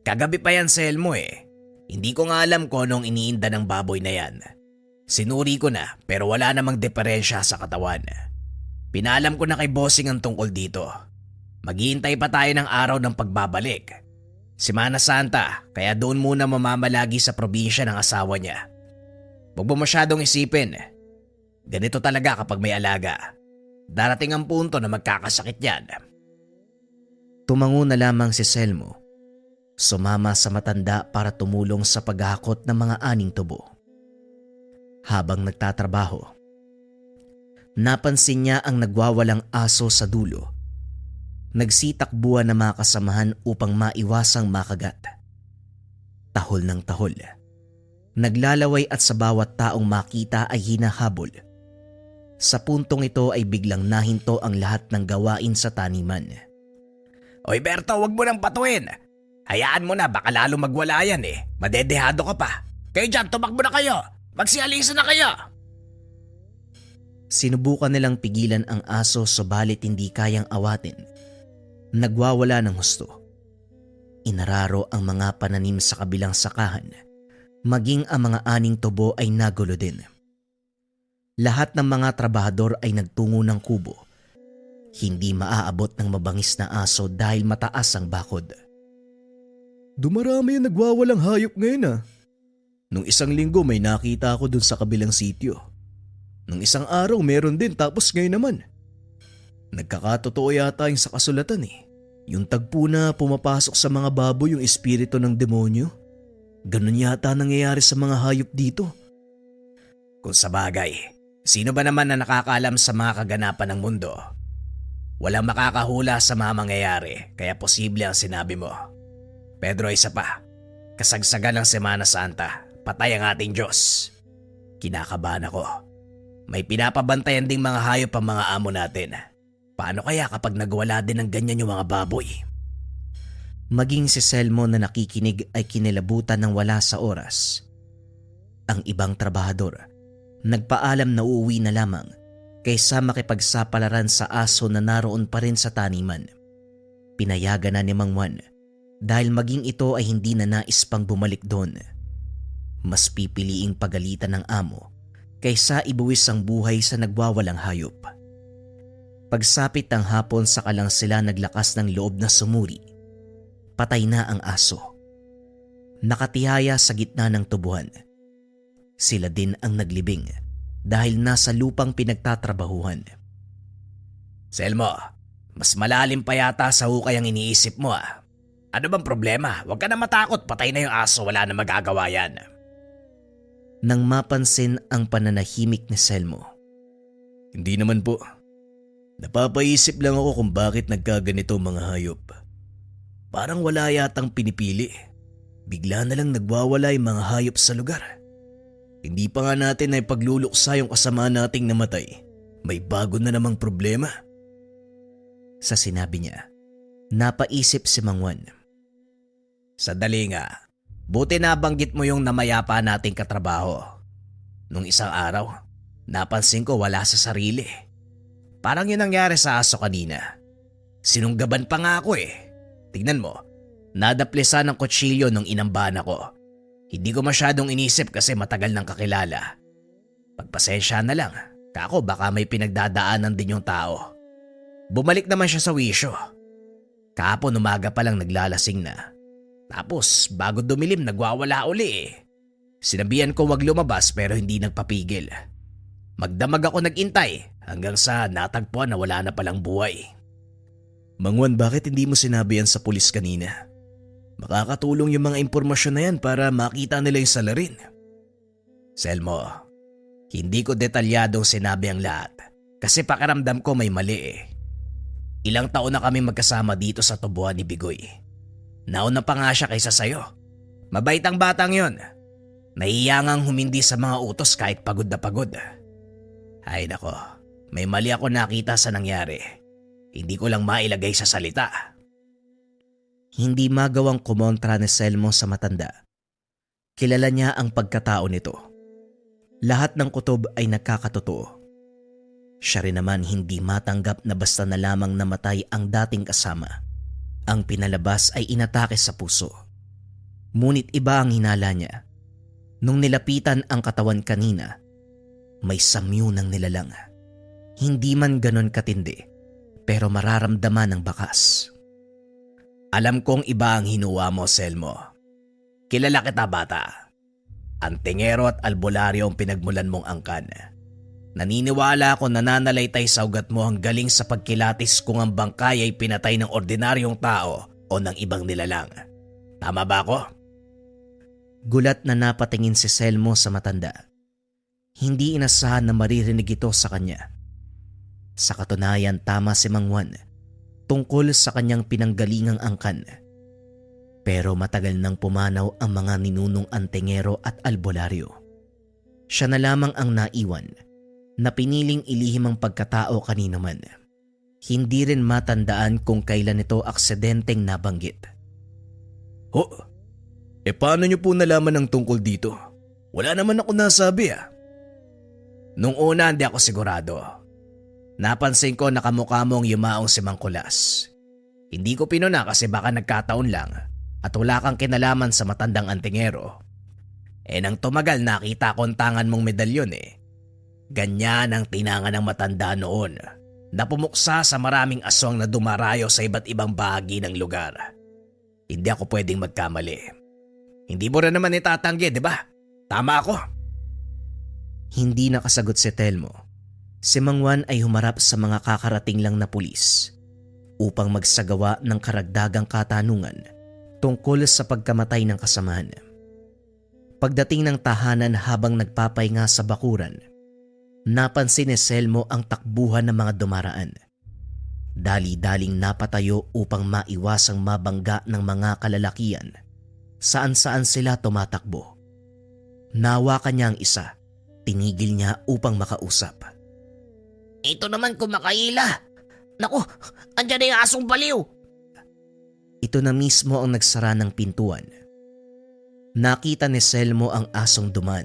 Kagabi pa yan sa Elmo Hindi ko nga alam kung anong iniinda ng baboy na yan. Sinuri ko na pero wala namang diferensya sa katawan. Pinalam ko na kay bossing ang tungkol dito. Maghihintay pa tayo ng araw ng pagbabalik. Semana Santa, kaya doon muna mamamalagi sa probinsya ng asawa niya. Huwag mo masyadong isipin. Ganito talaga kapag may alaga. Darating ang punto na magkakasakit yan. Tumango na lamang si Selmo. Sumama sa matanda para tumulong sa paghahakot ng mga aning tubo. Habang nagtatrabaho, napansin niya ang nagwawalang aso sa dulo. Nagsitakbuhan na mga kasamahan upang maiwasang makagat. Tahol ng tahol. Naglalaway at sa bawat taong makita ay hinahabol. Sa puntong ito ay biglang nahinto ang lahat ng gawain sa taniman. Oy Berto, wag mo nang patuin. Hayaan mo na, baka lalo magwala yan Madedehado ka pa. Kayo dyan, tumakbo na kayo. Magsialisa na kayo. Sinubukan nilang pigilan ang aso subalit hindi kayang awatin. Nagwawala ng husto. Inararo ang mga pananim sa kabilang sakahan. Maging ang mga aning tubo ay nagulo din. Lahat ng mga trabahador ay nagtungo ng kubo. Hindi maaabot ng mabangis na aso dahil mataas ang bakod. Dumarami yung nagwawalang hayop ngayon Nung isang linggo may nakita ako dun sa kabilang sityo. Nung isang araw meron din tapos ngayon naman. Nagkakatotoo yata yung sa kasulatan Yung tagpo na pumapasok sa mga baboy yung espiritu ng demonyo. Ganun yata nangyayari sa mga hayop dito. Kung sa bagay, sino ba naman na nakakaalam sa mga kaganapan ng mundo? Walang makakahula sa mga mangyayari kaya posible ang sinabi mo. Pedro, isa pa. Kasagsagan ng Semana Santa, patay ang ating Diyos. Kinakabahan ako. May pinapabantayan ding mga hayop ang mga amo natin. Paano kaya kapag nagwala din ng ganyan yung mga baboy? Maging si Selmo na nakikinig ay kinilabutan ng wala sa oras. Ang ibang trabahador, nagpaalam na uuwi na lamang kaysa makipagsapalaran sa aso na naroon pa rin sa taniman. Pinayagan na ni Mang Juan dahil maging ito ay hindi na nais pang bumalik doon. Mas pipiliing pagalitan ng amo kaysa ibuwis ang buhay sa nagwawalang hayop. Pagsapit ng hapon saka lang sila naglakas ng loob na sumuri. Patay na ang aso. Nakatihaya sa gitna ng tubuhan. Sila din ang naglibing dahil nasa lupang pinagtatrabahuhan. Selmo, mas malalim pa yata sa hukay ang iniisip mo Ano bang problema? Huwag ka na matakot, patay na yung aso, wala na magagawa yan. Nang mapansin ang pananahimik ni Selmo. Hindi naman po. Napapaisip lang ako kung bakit nagkaganito mga hayop. Parang wala yatang pinipili. Bigla na lang nagwawala yung mga hayop sa lugar. Hindi pa nga natin ay pagluluksa yung kasama nating namatay. May bago na namang problema. Sa sinabi niya, napaisip si Mang Juan. Sandali nga. Buti nabanggit mo yung namayapa nating katrabaho. Nung isang araw, napansin ko wala sa sarili. Parang yun nangyari sa aso kanina. Sinunggaban pa nga ako Tignan mo, nadaplesa ng kutsilyo nung inambahan ako. Hindi ko masyadong inisip kasi matagal nang kakilala. Pagpasensya na lang, kako baka may pinagdadaanan din yung tao. Bumalik naman siya sa wisyo. Kahapon umaga pa lang naglalasing na. Tapos bago dumilim nagwawala uli eh. Sinabihan ko wag lumabas pero hindi nagpapigil. Magdamag ako nagintay hanggang sa natagpuan na wala na palang buhay. Mang Juan, bakit hindi mo sinabi yan sa pulis kanina? Makakatulong yung mga impormasyon na yan para makita nila yung salarin. Selmo, hindi ko detalyadong sinabi ang lahat kasi pakiramdam ko may mali eh. Ilang taon na kami magkasama dito sa tubuhan ni Bigoy. Nauna pa nga siya kaysa sayo. Mabait ang batang yon. Nahiyangang humindi sa mga utos kahit pagod na pagod. Ay nako, may mali ako nakita sa nangyari. Hindi ko lang mailagay sa salita. Hindi magawang kumontra ni Selmo sa matanda. Kilala niya ang pagkatao nito. Lahat ng kutob ay nagkakatotoo. Siya rin naman hindi matanggap na basta na lamang namatay ang dating kasama. Ang pinalabas ay inatake sa puso. Ngunit iba ang hinala niya. Nung nilapitan ang katawan kanina, may samyu ng nilalang. Hindi man ganon katindi, pero mararamdaman ang bakas. Alam kong iba ang hinuwa mo, Selmo. Kilala kita, bata. Antingero at albularyo ang pinagmulan mong angkan. Naniniwala ako na nananalaytay sa ugat mo ang galing sa pagkilatis kung ang bangkay ay pinatay ng ordinaryong tao o ng ibang nilalang. Tama ba ako? Gulat na napatingin si Selmo sa matanda. Hindi inasahan na maririnig ito sa kanya. Sa katunayan, tama si Mang Juan tungkol sa kanyang pinanggalingang angkan. Pero matagal nang pumanaw ang mga ninunong antingero at albularyo. Siya na lamang ang naiwan na piniling ilihim ang pagkatao kanino man. Hindi rin matandaan kung kailan ito aksidenteng nabanggit. Paano niyo po nalaman ang tungkol dito? Wala naman ako nasabi ah. Nung una hindi ako sigurado. Napansin ko na kamukha mong yumaong si Mang Kulas. Hindi ko pinuna kasi baka nagkataon lang at wala kang kinalaman sa matandang antingero. Nang tumagal nakita ko ang tangan mong medalyon eh. Ganyan ang tinanga ng matanda noon na pumuksa sa maraming aswang na dumarayo sa iba't ibang bahagi ng lugar. Hindi ako pwedeng magkamali. Hindi mo rin naman itatanggi, di ba? Tama ako. Hindi nakasagot si Telmo. Si Mang Juan ay humarap sa mga kakarating lang na pulis upang magsagawa ng karagdagang katanungan tungkol sa pagkamatay ng kasamahan. Pagdating ng tahanan habang nagpapahinga sa bakuran, napansin ni Selmo ang takbuhan ng mga dumaraan. Dali-daling napatayo upang maiwasang mabangga ng mga kalalakian saan-saan sila tumatakbo. Nawakan niya ang isa, tinigil niya upang makausap. Ito naman kumakaila. Naku, andyan na yung asong baliw. Ito na mismo ang nagsara ng pintuan. Nakita ni Selmo ang asong duman.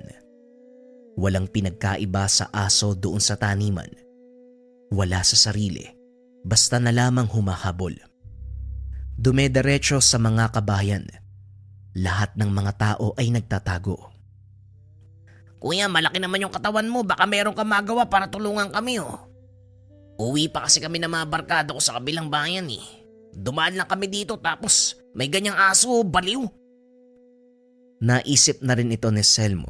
Walang pinagkaiba sa aso doon sa taniman. Wala sa sarili, basta na lamang humahabol. Dumediretso sa mga kabayan. Lahat ng mga tao ay nagtatago. Kuya, malaki naman yung katawan mo. Baka meron kang magawa para tulungan kami oh. Uwi pa kasi kami ng mga barkada ko sa kabilang bayan eh. Dumaan lang kami dito tapos may ganyang aso, baliw. Naisip na rin ito ni Selmo.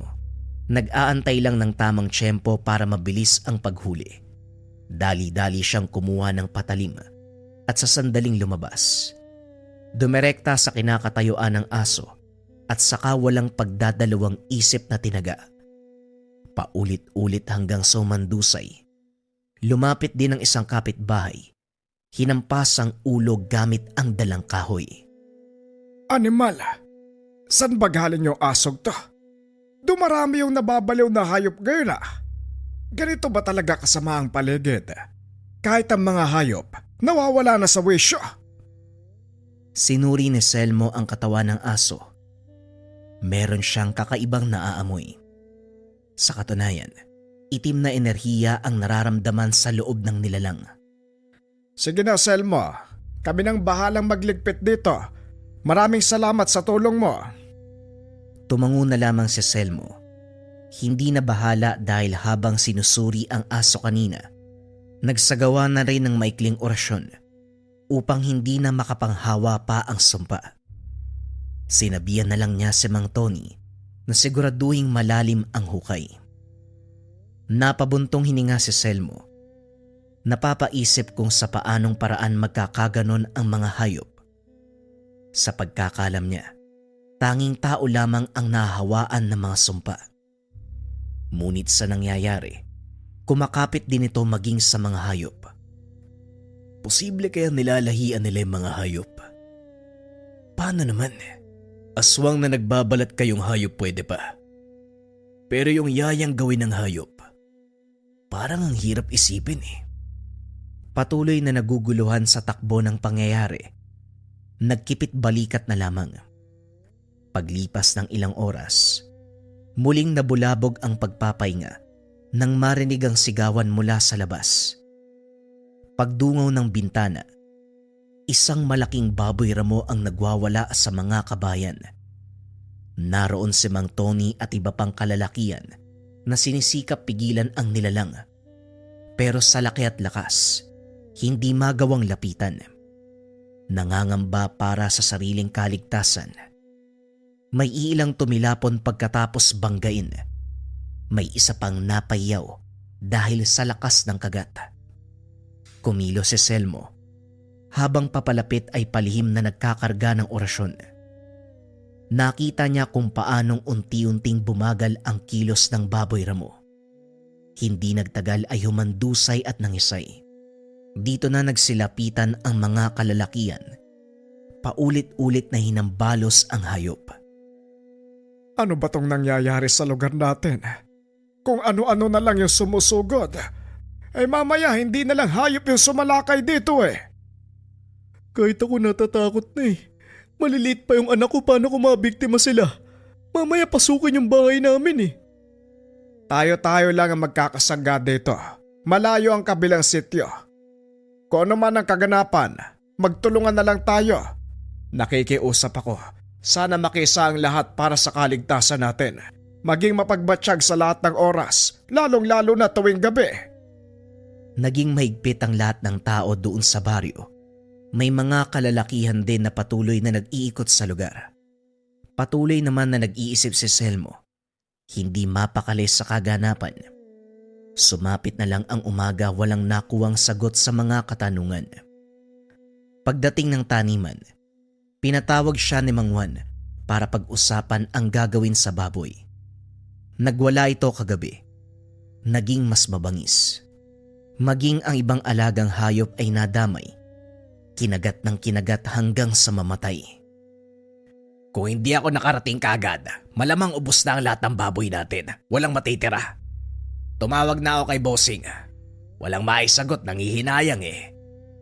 Nag-aantay lang ng tamang tiyempo para mabilis ang paghuli. Dali-dali siyang kumuha ng patalim at sa sandaling lumabas. Dumirekta sa kinakatayuan ng aso at saka walang pagdadalawang isip na tinaga. Paulit-ulit hanggang sumandusay. Lumapit din ang isang kapitbahay. Hinampas ang ulo gamit ang dalang kahoy. Animal, saan ba galing yung asog to? Dumarami yung nababaliw na hayop ngayon ah. Ganito ba talaga kasama ang paligid? Kahit ang mga hayop, nawawala na sa wisyo. Sinuri ni Selmo ang katawan ng aso. Meron siyang kakaibang naaamoy. Sa katunayan, itim na enerhiya ang nararamdaman sa loob ng nilalang. Sige na, Selmo. Kami nang bahalang magligpit dito. Maraming salamat sa tulong mo. Tumango na lamang si Selmo. Hindi na bahala dahil habang sinusuri ang aso kanina, Nagsagawa na rin ng maikling orasyon upang hindi na makapanghawa pa ang sumpa. Sinabihan na lang niya si Mang Tony na siguraduhing malalim ang hukay. Napabuntong hininga si Selmo. Napapaisip kung sa paanong paraan magkakaganon ang mga hayop. Sa pagkakalam niya, tanging tao lamang ang nahahawaan ng mga sumpa. Ngunit sa nangyayari, kumakapit din ito maging sa mga hayop. Posible kaya nilalahian nila yung mga hayop? Paano naman? Aswang na nagbabalat kayong hayop pwede pa. Pero yung yayang gawin ng hayop, parang ang hirap isipin eh. Patuloy na naguguluhan sa takbo ng pangyayari. Nagkipit balikat na lamang. Paglipas ng ilang oras, muling nabulabog ang pagpapahinga nang marinig ang sigawan mula sa labas. Pagdungaw ng bintana, isang malaking baboy ramo ang nagwawala sa mga kabayan. Naroon si Mang Tony at iba pang kalalakian na sinisikap pigilan ang nilalang. Pero sa laki at lakas, hindi magawang lapitan. Nangangamba para sa sariling kaligtasan. May ilang tumilapon pagkatapos banggain. May isa pang napayaw dahil sa lakas ng kagat. Kumilo si Selmo. Habang papalapit ay palihim na nagkakarga ng orasyon. Nakita niya kung paanong unti-unting bumagal ang kilos ng baboy ramo. Hindi nagtagal ay humandusay at nangisay. Dito na nagsilapitan ang mga kalalakian. Paulit-ulit na hinambalos ang hayop. Ano ba tong nangyayari sa lugar natin? Kung ano-ano na lang yung sumusugod, ay mamaya hindi na lang hayop yung sumalakay dito eh. Kahit ako natatakot na eh. Maliliit pa yung anak ko, paano kung mabiktima sila? Mamaya pasukin yung bahay namin eh. Tayo-tayo lang ang magkakasangga dito. Malayo ang kabilang sityo. Kung ano man ang kaganapan, magtulungan na lang tayo. Nakikiusap ako. Sana makisa ang lahat para sa kaligtasan natin. Maging mapagbatsyag sa lahat ng oras, lalong-lalo na tuwing gabi. Naging mahigpit ang lahat ng tao doon sa baryo. May mga kalalakihan din na patuloy na nag-iikot sa lugar. Patuloy naman na nag-iisip si Selmo. Hindi mapakali sa kaganapan. Sumapit na lang ang umaga, walang nakuwang sagot sa mga katanungan. Pagdating ng taniman, pinatawag siya ni Mang Juan para pag-usapan ang gagawin sa baboy. Nagwala ito kagabi. Naging mas mabangis. Maging ang ibang alagang hayop ay nadamay. Kinagat ng kinagat hanggang sa mamatay. Kung hindi ako nakarating kaagad, malamang ubos na ang lahat ng baboy natin. Walang matitira. Tumawag na ako kay Bossing. Walang maisagot, nangihinayang eh.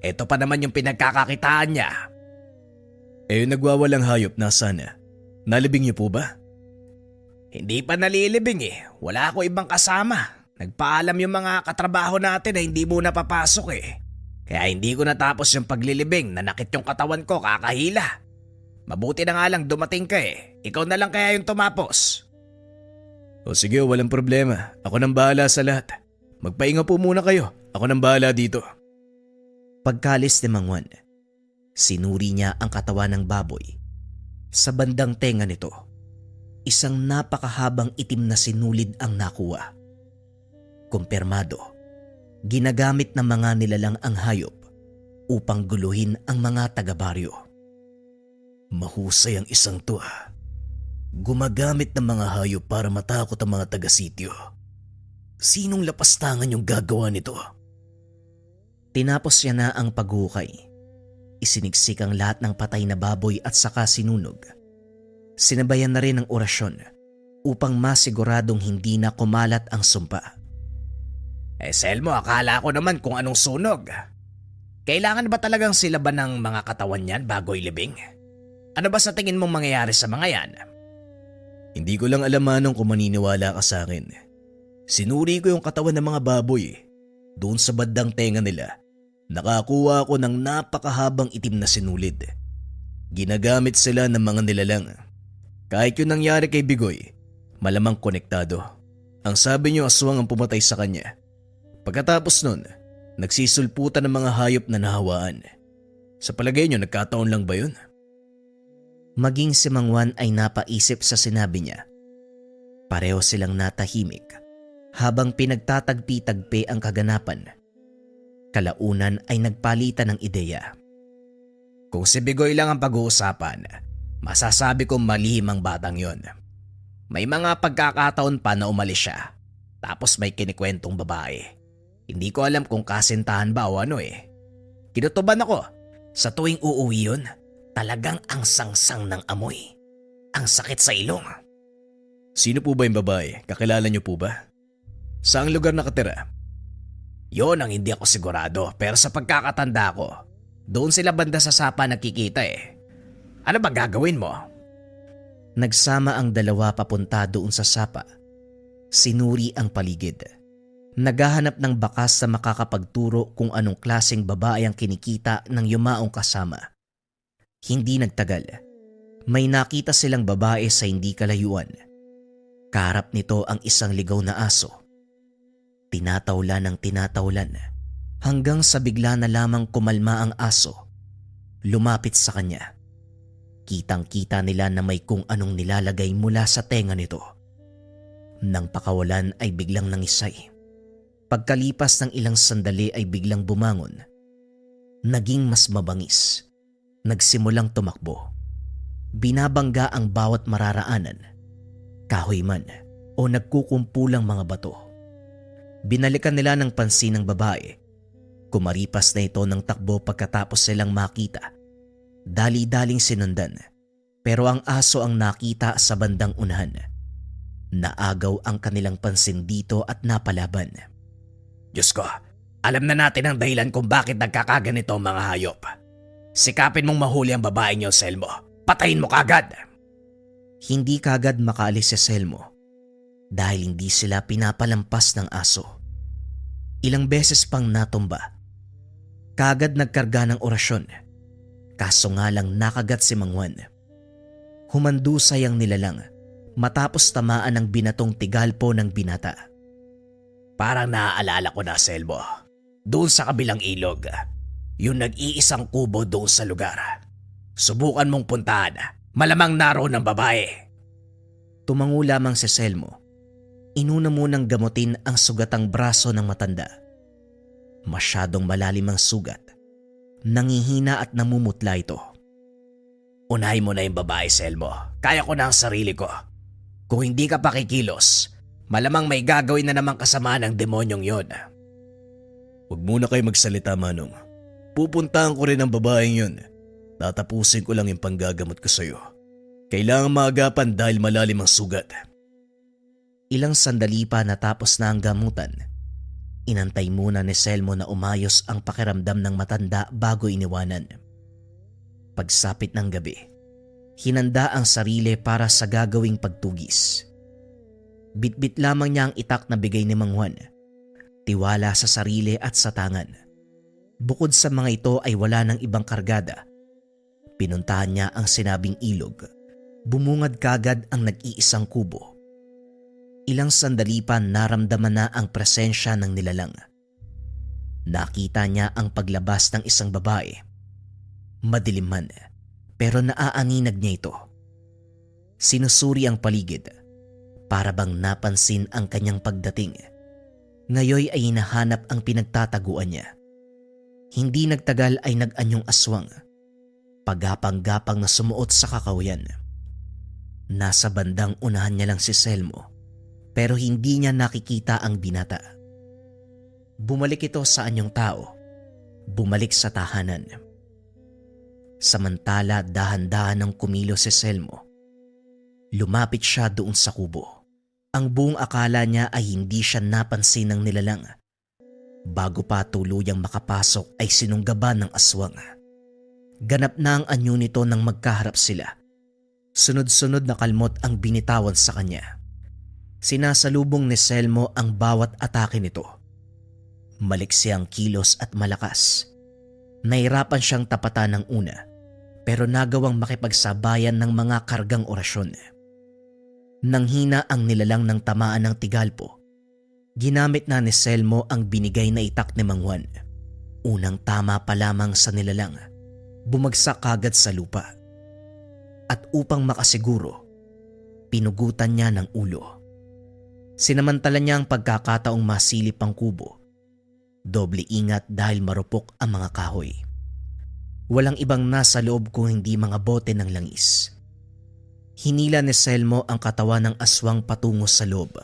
Ito pa naman yung pinagkakakitaan niya. Yung nagwawalang hayop nasaan na? Nalibing niyo po ba? Hindi pa nalilibing eh. Wala ako ibang kasama. Nagpaalam yung mga katrabaho natin na hindi muna papasok eh. Kaya hindi ko natapos yung paglilibing, nanakit yung katawan ko, kakahila. Mabuti na nga lang dumating ka eh. Ikaw na lang kaya yung tumapos. O sige, walang problema. Ako nang bahala sa lahat. Magpahinga po muna kayo. Ako nang bahala dito. Pagkalis ni Mang Juan, sinuri niya ang katawan ng baboy. Sa bandang tenga nito, isang napakahabang itim na sinulid ang nakuha. Kumpirmado, ginagamit ng mga nilalang ang hayop upang guluhin ang mga taga-baryo. Mahusay ang isang to ha. Gumagamit ng mga hayop para matakot ang mga taga-sityo. Sinong lapastangan yung gagawa nito? Tinapos niya na ang paghukay. Isiniksik ang lahat ng patay na baboy at saka sinunog. Sinabayan na rin ang orasyon upang masiguradong hindi na kumalat ang sumpa. Selmo, akala ko naman kung anong sunog. Kailangan ba talagang silaban ng mga katawan yan bago ilibing? Ano ba sa tingin mong mangyayari sa mga yan? Hindi ko lang alam manong kung maniniwala ka sa akin. Sinuri ko yung katawan ng mga baboy. Doon sa bandang tenga nila, nakakuha ako ng napakahabang itim na sinulid. Ginagamit sila ng mga nilalang. Kahit yung nangyari kay Bigoy, malamang konektado. Ang sabi niyo aswang ang pumatay sa kanya. Pagkatapos nun, Nagsisulputan ng mga hayop na nahawaan. Sa palagay niyo, nagkataon lang ba yun? Maging si Mang Juan ay napaisip sa sinabi niya. Pareho silang natahimik habang pinagtatagpi-tagpi ang kaganapan. Kalaunan ay nagpalitan ng ideya. Kung si Bigoy lang ang pag-uusapan, masasabi kong malihim ang batang yon. May mga pagkakataon pa na umalis siya, tapos may kinikwentong babae. Hindi ko alam kung kasintahan ba o ano eh. Kinutuban ako, sa tuwing uuwi yun, talagang ang sangsang ng amoy. Ang sakit sa ilong. Sino po ba yung babae? Kakilala niyo po ba? Saang lugar nakatira? Yon ang hindi ako sigurado, pero sa pagkakatanda ko, doon sila banda sa sapa nakikita eh. Ano ba gagawin mo? Nagsama ang dalawa papunta doon sa sapa. Sinuri ang paligid. Naghahanap ng bakas sa makakapagturo kung anong klaseng babae ang kinikita ng yumaong kasama. Hindi nagtagal. May nakita silang babae sa hindi kalayuan. Kaharap nito ang isang ligaw na aso. Tinatawlan ng tinatawlan hanggang sa bigla na lamang kumalma ang aso. Lumapit sa kanya. Kitang-kita nila na may kung anong nilalagay mula sa tenga nito. Nang pakawalan ay biglang nangisay. Pagkalipas ng ilang sandali ay biglang bumangon. Naging mas mabangis. Nagsimulang tumakbo. Binabangga ang bawat mararaanan. Kahoy man o nagkukumpulang mga bato. Binalikan nila ng pansin ng babae. Kumaripas na ito ng takbo pagkatapos silang makita. Dali-daling sinundan, pero ang aso ang nakita sa bandang unahan. Naagaw ang kanilang pansin dito at napalaban. Diyos ko, alam na natin ang dahilan kung bakit nagkakaganito ang mga hayop. Sikapin mong mahuli ang babae niyo, Selmo. Patayin mo kagad! Hindi kagad makaalis si Selmo dahil hindi sila pinapalampas ng aso. Ilang beses pang natumba. Kagad nagkarga ng orasyon. Kaso nga lang nakagat si Mang Juan. Humandusay ang nilalang matapos tamaan ng binatong tigalpo ng binata. Parang naaalala ko na, Selmo. Doon sa kabilang ilog. Yung nag-iisang kubo doon sa lugar. Subukan mong puntahan. Malamang naroon ang babae. Tumango lamang si Selmo. Inuna munang gamutin ang sugatang braso ng matanda. Masyadong malalim ang sugat. Nangihina at namumutla ito. Unahin mo na yung babae, Selmo. Kaya ko na ang sarili ko. Kung hindi ka pa kikilos, malamang may gagawin na namang kasama ng demonyong yon. Huwag muna kayo magsalita, Manong. Pupuntahan ko rin ang babaeng yun. Tatapusin ko lang yung panggagamot ko sa'yo. Kailangan maagapan dahil malalim ang sugat. Ilang sandali pa natapos na ang gamutan. Inantay muna ni Selmo na umayos ang pakiramdam ng matanda bago iniwanan. Pagsapit ng gabi, hinanda ang sarili para sa gagawing pagtugis. Bitbit lamang niya ang itak na bigay ni Mang Juan. Tiwala sa sarili at sa tangan. Bukod sa mga ito ay wala ng ibang kargada. Pinuntahan niya ang sinabing ilog. Bumungad kagad ang nag-iisang kubo. Ilang sandali pa naramdaman na ang presensya ng nilalang. Nakita niya ang paglabas ng isang babae. Madilim man, pero naaaninag niya ito. Sinusuri ang paligid, para bang napansin ang kanyang pagdating. Ngayoy ay hinahanap ang pinagtataguan niya. Hindi nagtagal ay nag-anyong aswang. Pagapang-gapang na sumuot sa kakawayan. Nasa bandang unahan niya lang si Selmo. Pero hindi niya nakikita ang binata. Bumalik ito sa anyong tao. Bumalik sa tahanan. Samantala dahan-dahan ng kumilos si Selmo. Lumapit siya doon sa kubo. Ang buong akala niya ay hindi siya napansin ng nilalang. Bago pa tuluyang makapasok ay sinunggaban ng aswang. Ganap na ang anyo nito nang magkaharap sila. Sunod-sunod na kalmot ang binitawan sa kanya. Sinasalubong ni Selmo ang bawat atake nito. Maliksi ang kilos at malakas. Nahirapan siyang tapatan ng una, pero nagawang makipagsabayan ng mga kargang orasyon. Nanghina ang nilalang ng tamaan ng tigalpo. Ginamit na ni Selmo ang binigay na itak ni Mang Juan. Unang tama pa lamang sa nilalang, bumagsak kagad sa lupa. At upang makasiguro, pinugutan niya ng ulo. Sinamantala niya ang pagkakataong masilip ang kubo. Doble ingat dahil marupok ang mga kahoy. Walang ibang nasa loob kung hindi mga bote ng langis. Hinila ni Selmo ang katawan ng aswang patungo sa loob.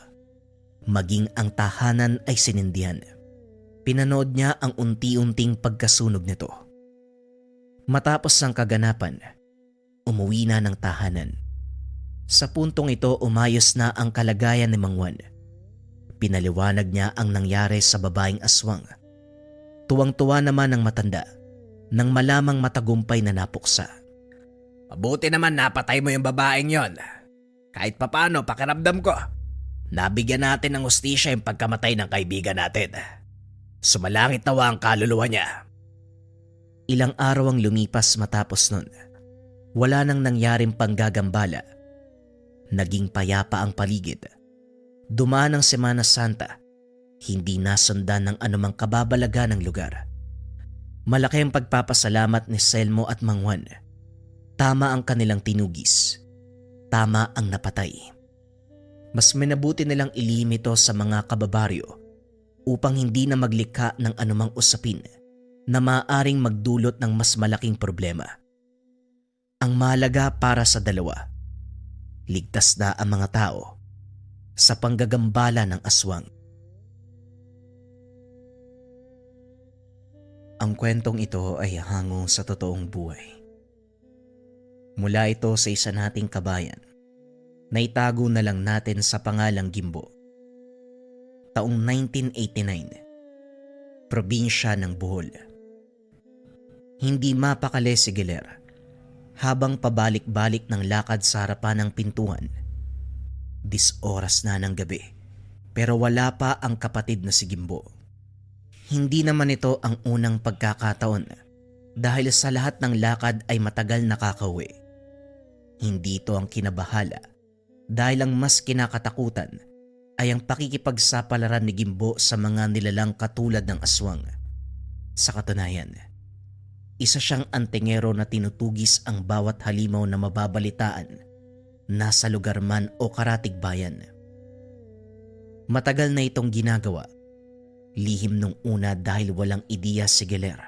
Maging ang tahanan ay sinindihan. Pinanood niya ang unti-unting pagkasunog nito. Matapos ang kaganapan, umuwi na ng tahanan. Sa puntong ito, umayos na ang kalagayan ni Mang Juan. Pinaliwanag niya ang nangyari sa babaeng aswang. Tuwang-tuwa naman ang matanda nang malamang matagumpay na napuksa. Mabuti naman napatay mo yung babaeng yon. Kahit papano pakiramdam ko, nabigyan natin ng hustisya yung pagkamatay ng kaibigan natin. Sumalangit nawa ang kaluluwa niya. Ilang araw ang lumipas matapos nun. Wala nang nangyaring panggagambala. Naging payapa ang paligid. Dumaan ang Semana Santa. Hindi nasundan ng anumang kababalaga ng lugar. Malaki ang pagpapasalamat ni Selmo at Mang Juan. Tama ang kanilang tinugis. Tama ang napatay. Mas minabuti nilang ilihim ito sa mga kababaryo upang hindi na maglikha ng anumang usapin na maaaring magdulot ng mas malaking problema. Ang mahalaga para sa dalawa, ligtas na ang mga tao sa panggagambala ng aswang. Ang kwentong ito ay hango sa totoong buhay. Mula ito sa isa nating kabayan na itago na lang natin sa pangalang Gimbo. Taong 1989, probinsya ng Bohol. Hindi mapakali si Giler habang pabalik-balik ng lakad sa harapan ng pintuan. 10 oras na ng gabi pero wala pa ang kapatid na si Gimbo. Hindi naman ito ang unang pagkakataon dahil sa lahat ng lakad ay matagal nakakauwi. Hindi ito ang kinabahala dahil ang mas kinakatakutan ay ang pakikipagsapalaran ni Gimbo sa mga nilalang katulad ng aswang. Sa katunayan, isa siyang antingero na tinutugis ang bawat halimaw na mababalitaan nasa lugar man o karatig bayan. Matagal na itong ginagawa. Lihim nung una dahil walang ideya si Giler.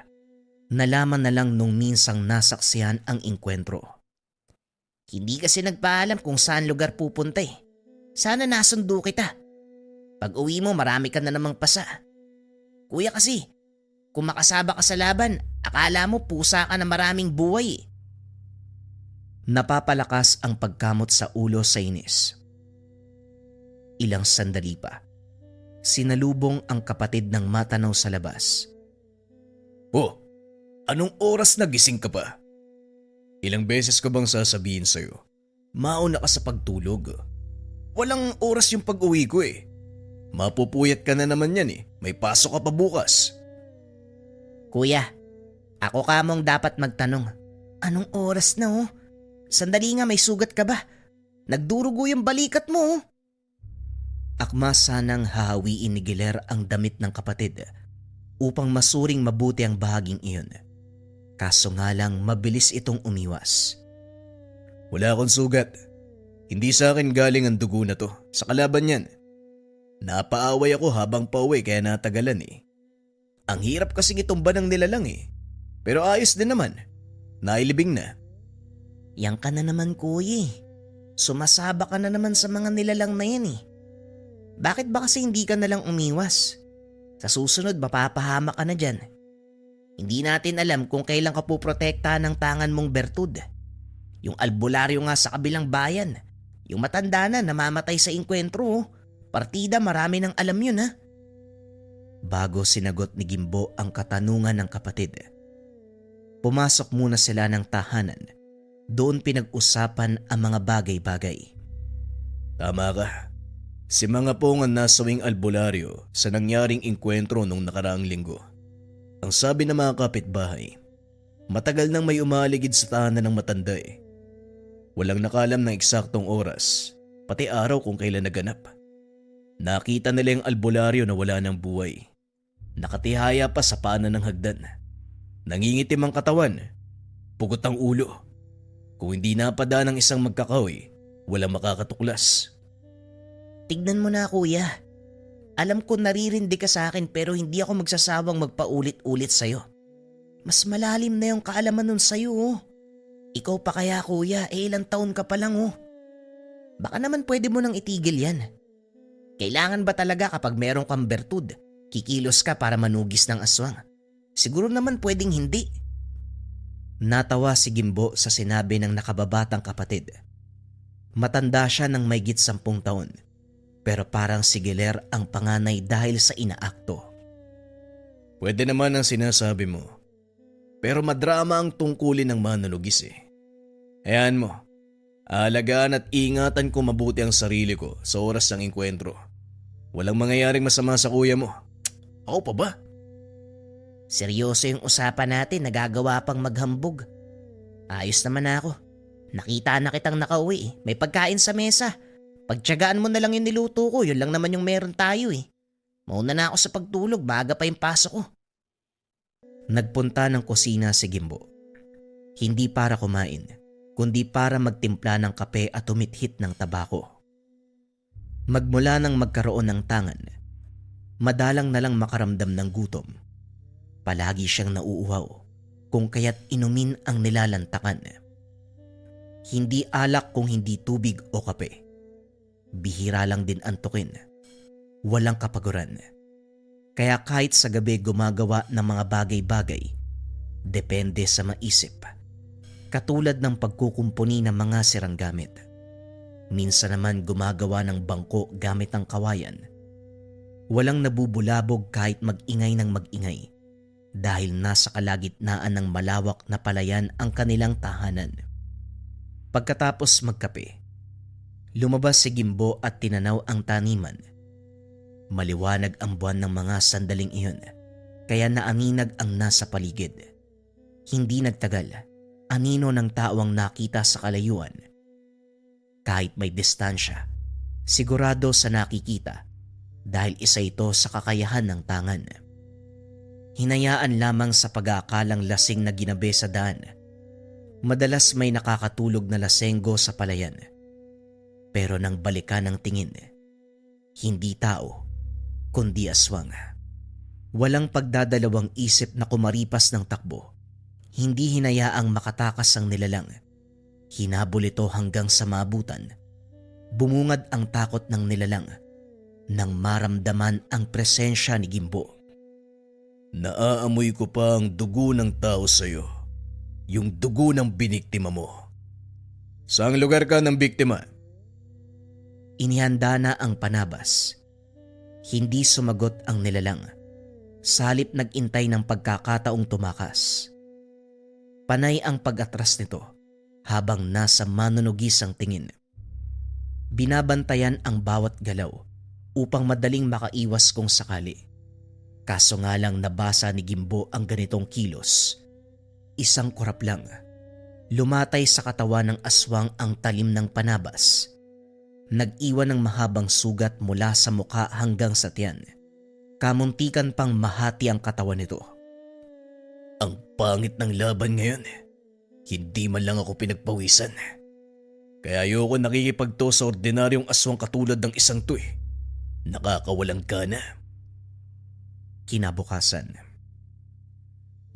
Nalaman na lang nung minsang nasaksihan ang inkwentro. Hindi kasi nagpaalam kung saan lugar pupunta eh. Sana nasundo kita. Pag uwi mo marami ka na namang pasa. Kuya kasi, kung makasaba ka sa laban, akala mo pusa ka na maraming buhay eh. Napapalakas ang pagkamot sa ulo sa inis. Ilang sandali pa, sinalubong ang kapatid ng matanaw sa labas. Oh, anong oras nagising ka pa? Ilang beses ko bang sasabihin sa'yo, mauna ka sa pagtulog? Walang oras yung pag-uwi ko eh. Mapupuyat ka na naman yan eh. May pasok ka pa bukas. Kuya, ako ka mong dapat magtanong. Anong oras na oh? Sandali nga, may sugat ka ba? Nagdurugo yung balikat mo oh. Akma sanang hahawiin ni Giler ang damit ng kapatid upang masuring mabuti ang bahaging iyon. Kaso nga lang mabilis itong umiwas. Wala akong sugat. Hindi sa akin galing ang dugo na to. Sa kalaban yan. Napaaway ako habang pauwi kaya natagalan eh. Ang hirap kasing itumba ng nilalang eh. Pero ayos din naman. Nailibing na. Yan ka na naman kuya eh. Sumasaba ka na naman sa mga nilalang na yan eh. Bakit ba kasi hindi ka nalang umiwas? Sa susunod mapapahama ka na dyan. Hindi natin alam kung kailan ka puprotektahan ng tangan mong bertud. Yung albularyo nga sa kabilang bayan. Yung matanda na namamatay sa inkwentro. Partida marami nang alam yun ha. Bago sinagot ni Gimbo ang katanungan ng kapatid, pumasok muna sila ng tahanan. Doon pinag-usapan ang mga bagay-bagay. Tama ka. Si mga pong ang nasawing albularyo sa nangyaring inkwentro nung nakaraang linggo. Ang sabi ng mga kapitbahay, matagal nang may umaligid sa tahanan ng matanda eh. Walang nakalam ng eksaktong oras, pati araw kung kailan naganap. Nakita nila yung albularyo na wala ng buhay. Nakatihaya pa sa paanan ng hagdan. Nangingitim ang katawan. Pugot ang ulo. Kung hindi napada ng isang magkakahoy, walang makakatuklas. Tignan mo na kuya. Alam ko naririndi ka sa akin pero hindi ako magsasawang magpaulit-ulit sa'yo. Mas malalim na yung kaalaman nun sa'yo oh. Ikaw pa kaya kuya, ilang taon ka pa lang oh. Baka naman pwede mo nang itigil yan. Kailangan ba talaga kapag meron kang bertud, kikilos ka para manugis ng aswang? Siguro naman pwedeng hindi. Natawa si Gimbo sa sinabi ng nakababatang kapatid. Matanda siya ng maygit 10 taon, pero parang si Giler ang panganay dahil sa inaakto. Pwede naman ang sinasabi mo. Pero madrama ang tungkulin ng manunugis eh. Hayaan mo, aalagaan at ingatan ko mabuti ang sarili ko sa oras ng engkwentro. Walang mangyayaring masama sa kuya mo. Ako pa ba? Seryoso yung usapan natin, nagagawa pang maghambog. Ayos naman ako. Nakita na kitang nakauwi eh. May pagkain sa mesa. Pagtiyagaan mo na lang yung niluto ko, yun lang naman yung meron tayo eh. Mauna na ako sa pagtulog, baga pa yung pasok ko. Nagpunta ng kusina si Gimbo. Hindi para kumain, kundi para magtimpla ng kape at tumithit ng tabako. Magmula nang magkaroon ng tangan, madalang na lang makaramdam ng gutom. Palagi siyang nauuhaw, kung kaya't inumin ang nilalantakan. Hindi alak kung hindi tubig o kape. Bihira lang din antukin. Walang kapaguran. Kaya kahit sa gabi gumagawa ng mga bagay-bagay, depende sa maisip. Katulad ng pagkukumpuni ng mga sirang gamit. Minsan naman gumagawa ng bangko gamit ang kawayan. Walang nabubulabog kahit mag-ingay ng mag-ingay dahil nasa kalagitnaan ng malawak na palayan ang kanilang tahanan. Pagkatapos magkape, lumabas si Gimbo at tinanaw ang taniman. Maliwanag ang buwan ng mga sandaling iyon, kaya naaninag ang nasa paligid. Hindi nagtagal, anino ng tao ang nakita sa kalayuan. Kahit may distansya, sigurado sa nakikita dahil isa ito sa kakayahan ng tangan. Hinayaan lamang sa pag-aakalang lasing na ginabi sa daan. Madalas may nakakatulog na lasenggo sa palayan. Pero nang balikan ng tingin, hindi tao, kundi aswang. Walang pagdadalawang isip na kumaripas ng takbo. Hindi hinayaang makatakas ang nilalang. Hinabol ito hanggang sa maabutan. Bumungad ang takot ng nilalang nang maramdaman ang presensya ni Gimbo. Naaamoy ko pa ang dugo ng tao sa'yo. Yung dugo ng biniktima mo. Saang lugar ka ng biktima? Inihanda na ang panabas. Hindi sumagot ang nilalang. Salip nag-intay ng pagkakataong tumakas. Panay ang pag-atras nito habang nasa manunugis ang tingin. Binabantayan ang bawat galaw upang madaling makaiwas kung sakali. Kaso nga lang nabasa ni Gimbo ang ganitong kilos. Isang kurap lang. Lumatay sa katawan ng aswang ang talim ng panabas. Nag-iwan ng mahabang sugat mula sa mukha hanggang sa tiyan. Kamuntikan pang mahati ang katawan nito. Ang pangit ng laban ngayon. Hindi man lang ako pinagpawisan. Kaya ayoko nakikipagto sa ordinaryong aswang katulad ng isang to eh. Nakakawalang gana. Kinabukasan,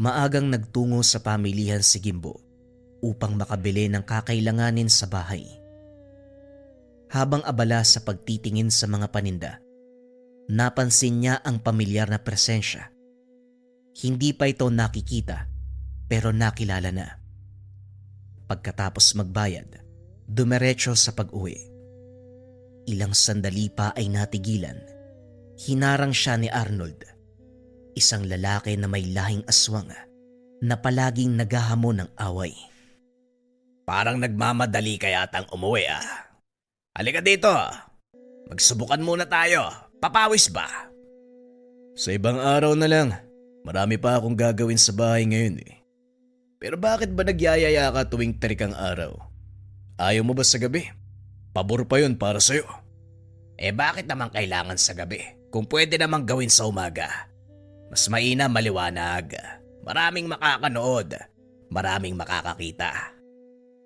maagang nagtungo sa pamilihan si Gimbo upang makabili ng kakailanganin sa bahay. Habang abala sa pagtitingin sa mga paninda, napansin niya ang pamilyar na presensya. Hindi pa ito nakikita pero nakilala na. Pagkatapos magbayad, dumiretso sa pag-uwi. Ilang sandali pa ay natigilan. Hinarang siya ni Arnold, isang lalaki na may lahing aswang na palaging naghahamon ng away. Parang nagmamadali ka yatang umuwi ah. Halika dito. Magsubukan muna tayo. Papawis ba? Sa ibang araw na lang. Marami pa akong gagawin sa bahay ngayon eh. Pero bakit ba nagyayaya ka tuwing tarikang araw? Ayaw mo ba sa gabi? Pabor pa yun para sa'yo. Bakit naman kailangan sa gabi? Kung pwede namang gawin sa umaga. Mas mainam maliwanag. Maraming makakanood. Maraming makakakita.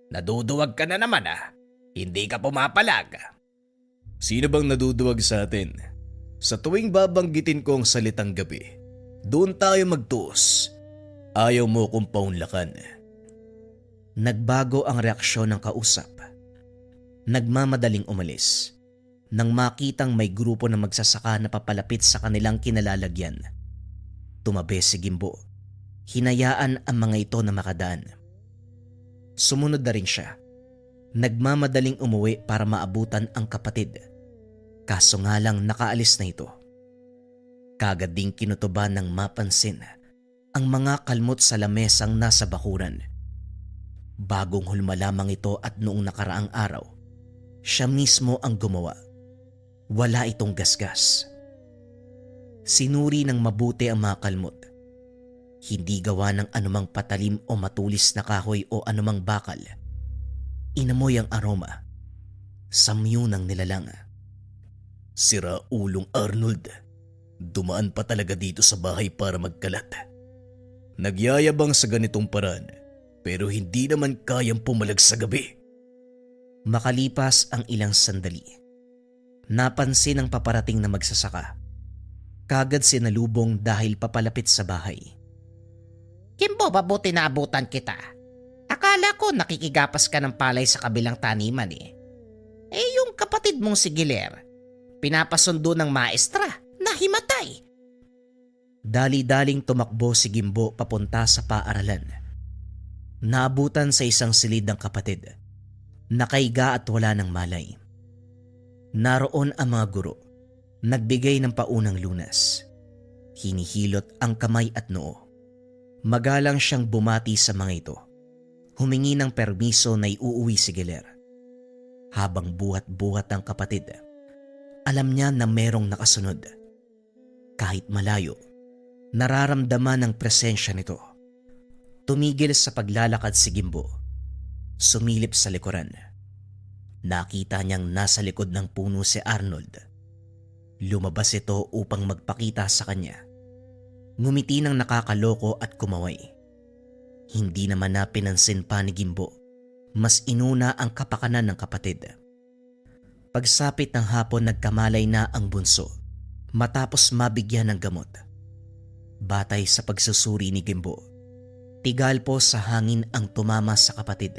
Naduduwag ka na naman Hindi ka pumapalag. Sino bang naduduwag sa atin? Sa tuwing babanggitin ko ang salitang gabi, doon tayo magtuos. Ayaw mo kong paunlakan. Nagbago ang reaksyon ng kausap. Nagmamadaling umalis. Nang makitang may grupo na magsasaka na papalapit sa kanilang kinalalagyan, tumabi si Gimbo. Hinayaan ang mga ito na makadaan. Sumunod na rin siya. Nagmamadaling umuwi para maabutan ang kapatid. Kaso nga lang nakaalis na ito. Kagad ding kinutuban ng mapansin ang mga kalmot sa lamesang nasa bakuran. Bagong hulma lamang ito at noong nakaraang araw, siya mismo ang gumawa. Wala itong gasgas. Sinuri ng mabuti ang mga kalmot. Hindi gawa ng anumang patalim o matulis na kahoy o anumang bakal. Inamoy ang aroma. Samyo ng nilalang. Sira ulong Arnold. Dumaan pa talaga dito sa bahay para magkalat. Nagyayabang sa ganitong paraan, pero hindi naman kayang pumalag sa gabi. Makalipas ang ilang sandali, napansin ang paparating na magsasaka. Kagad sinalubong dahil papalapit sa bahay. Kimbo, mabuti na abutan kita. Akala ko nakikigapas ka ng palay sa kabilang taniman yung kapatid mong si Giler, pinapasundo ng maestra na himatay. Dali-daling tumakbo si Gimbo papunta sa paaralan. Naabutan sa isang silid ng kapatid. Nakaiga at wala ng malay. Naroon ang mga guro. Nagbigay ng paunang lunas. Hinihilot ang kamay at noo. Magalang siyang bumati sa mga ito. Humingi ng permiso na iuuwi si Giler. Habang buhat-buhat ang kapatid, alam niya na merong nakasunod. Kahit malayo, nararamdaman ang presensya nito. Tumigil sa paglalakad si Gimbo. Sumilip sa likuran. Nakita niyang nasa likod ng puno si Arnold. Lumabas ito upang magpakita sa kanya. Ngumiti ng nakakaloko at kumaway. Hindi naman na pinansin pa ni Gimbo. Mas inuna ang kapakanan ng kapatid. Pagsapit ng hapon nagkamalay na ang bunso matapos mabigyan ng gamot. Batay sa pagsusuri ni Gimbo, tigal po sa hangin ang tumama sa kapatid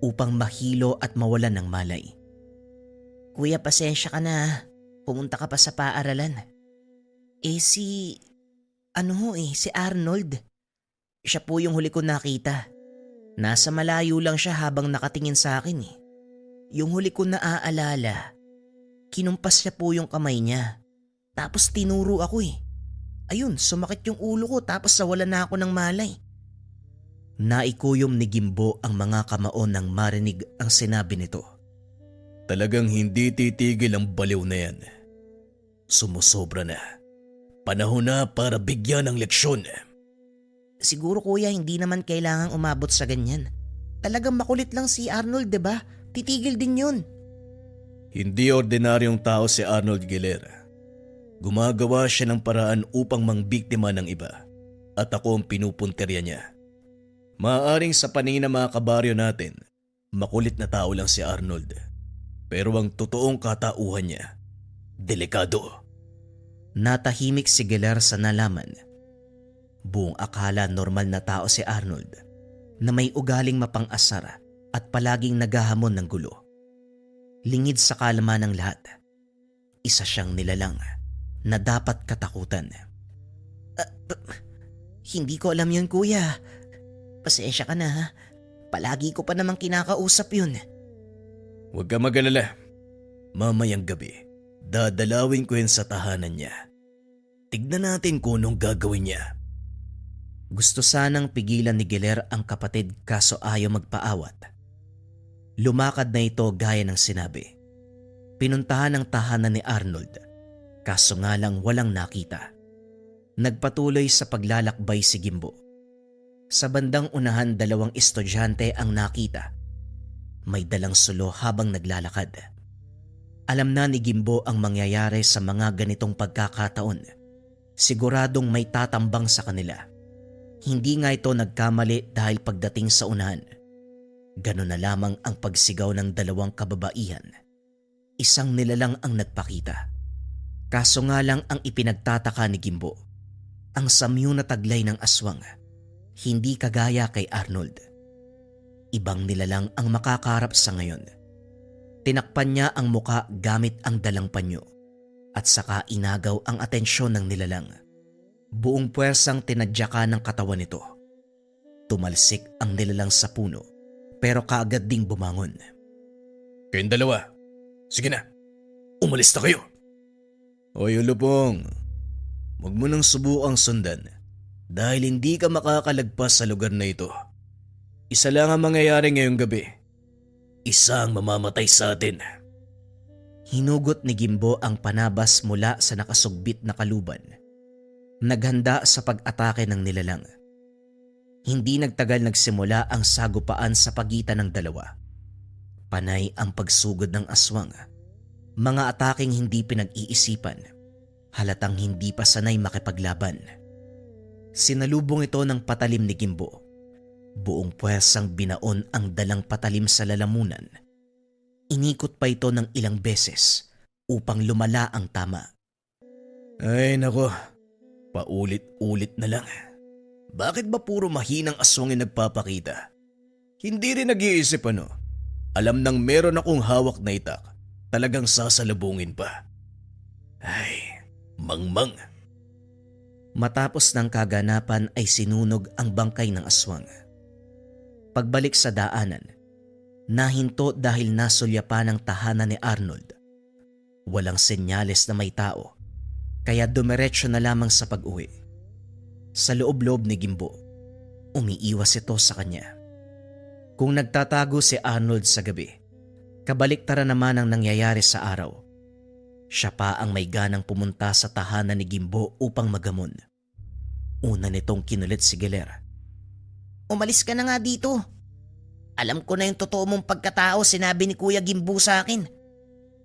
upang mahilo at mawalan ng malay. Kuya, pasensya ka na. Pumunta ka pa sa paaralan. Si Arnold. Siya po yung huli ko nakita. Nasa malayo lang siya habang nakatingin sa akin Yung huli ko naaalala, kinumpas niya po yung kamay niya. Tapos tinuro ako Ayun, sumakit yung ulo ko tapos nawalan na ako ng malay. Naikuyom ni Gimbo ang mga kamao nang marinig ang sinabi nito. Talagang hindi titigil ang baliw na yan. Sumusobra na. Panahon na para bigyan ng leksyon. Siguro kuya, hindi naman kailangang umabot sa ganyan. Talagang makulit lang si Arnold, 'di ba? Titigil din yun. Hindi ordinaryong tao si Arnold Giler. Gumagawa siya ng paraan upang mangbiktima ng iba. At ako ang pinupunterya niya. Maaaring sa paningin ng mga kabaryo natin, makulit na tao lang si Arnold. Pero ang totoong katauhan niya, delikado. Natahimik si Giler sa nalaman. Buong akala normal na tao si Arnold na may ugaling mapang-asar at palaging naghahamon ng gulo. Lingid sa kalaman ng lahat, isa siyang nilalang na dapat katakutan. Hindi ko alam yun, kuya. Pasensya ka na Palagi ko pa namang kinakausap yun. Huwag ka mag-alala. Mamayang gabi, dadalawin ko yun sa tahanan niya. Tignan natin kung anong gagawin niya. Gusto sanang pigilan ni Giler ang kapatid kaso ayaw magpaawat. Lumakad na ito gaya ng sinabi. Pinuntahan ang tahanan ni Arnold, kaso nga lang walang nakita. Nagpatuloy sa paglalakbay si Gimbo. Sa bandang unahan 2 estudyante ang nakita. May dalang sulo habang naglalakad. Alam na ni Gimbo ang mangyayari sa mga ganitong pagkakataon. Siguradong may tatambang sa kanila. Hindi nga ito nagkamali dahil pagdating sa unahan, gano'n na lamang ang pagsigaw ng dalawang kababaihan. Isang nilalang ang nagpakita. Kaso nga lang ang ipinagtataka ni Gimbo, ang samyu na taglay ng aswang, hindi kagaya kay Arnold. Ibang nilalang ang makakarap sa ngayon. Tinakpan niya ang muka gamit ang dalang panyo at saka inagaw ang atensyon ng nilalang. Buong puwersang tinadyakan ng katawan nito. Tumalsik ang nilalang sa puno pero kaagad ding bumangon. Kayong dalawa, sige na, umalis na kayo. Hoy Ulupong, huwag mo nang subukang sundan dahil hindi ka makakalagpas sa lugar na ito. Isa lang ang mangyayari ngayong gabi. Isa ang mamamatay sa atin. Hinugot ni Gimbo ang panabas mula sa nakasugbit na kaluban. Naghanda sa pag-atake ng nilalang. Hindi nagtagal nagsimula ang sagupaan sa pagitan ng dalawa. Panay ang pagsugod ng aswang. Mga ataking hindi pinag-iisipan. Halatang hindi pa sanay makipaglaban. Sinalubong ito ng patalim ni Gimbo. Buong puwersang binaon ang dalang patalim sa lalamunan. Inikot pa ito ng ilang beses upang lumala ang tama. Ay nako, paulit-ulit na lang. Bakit ba puro mahinang aswang yung nagpapakita? Hindi rin nag-iisip ano. Alam nang meron akong hawak na itak, talagang sasalubungin pa. Ay, mangmang. Matapos ng kaganapan ay sinunog ang bangkay ng aswang. Pagbalik sa daanan, nahinto dahil nasulyapan ang tahanan ni Arnold. Walang senyales na may tao, kaya dumiretso na lamang sa pag-uwi. Sa loob-loob ni Gimbo, umiiwas ito sa kanya. Kung nagtatago si Arnold sa gabi, kabaliktaran naman ang nangyayari sa araw. Siya pa ang may ganang pumunta sa tahanan ni Gimbo upang magamon. Una nitong kinulit si Giler. Umalis ka na nga dito. Alam ko na yung totoo mong pagkatao, sinabi ni Kuya Gimbo sa akin.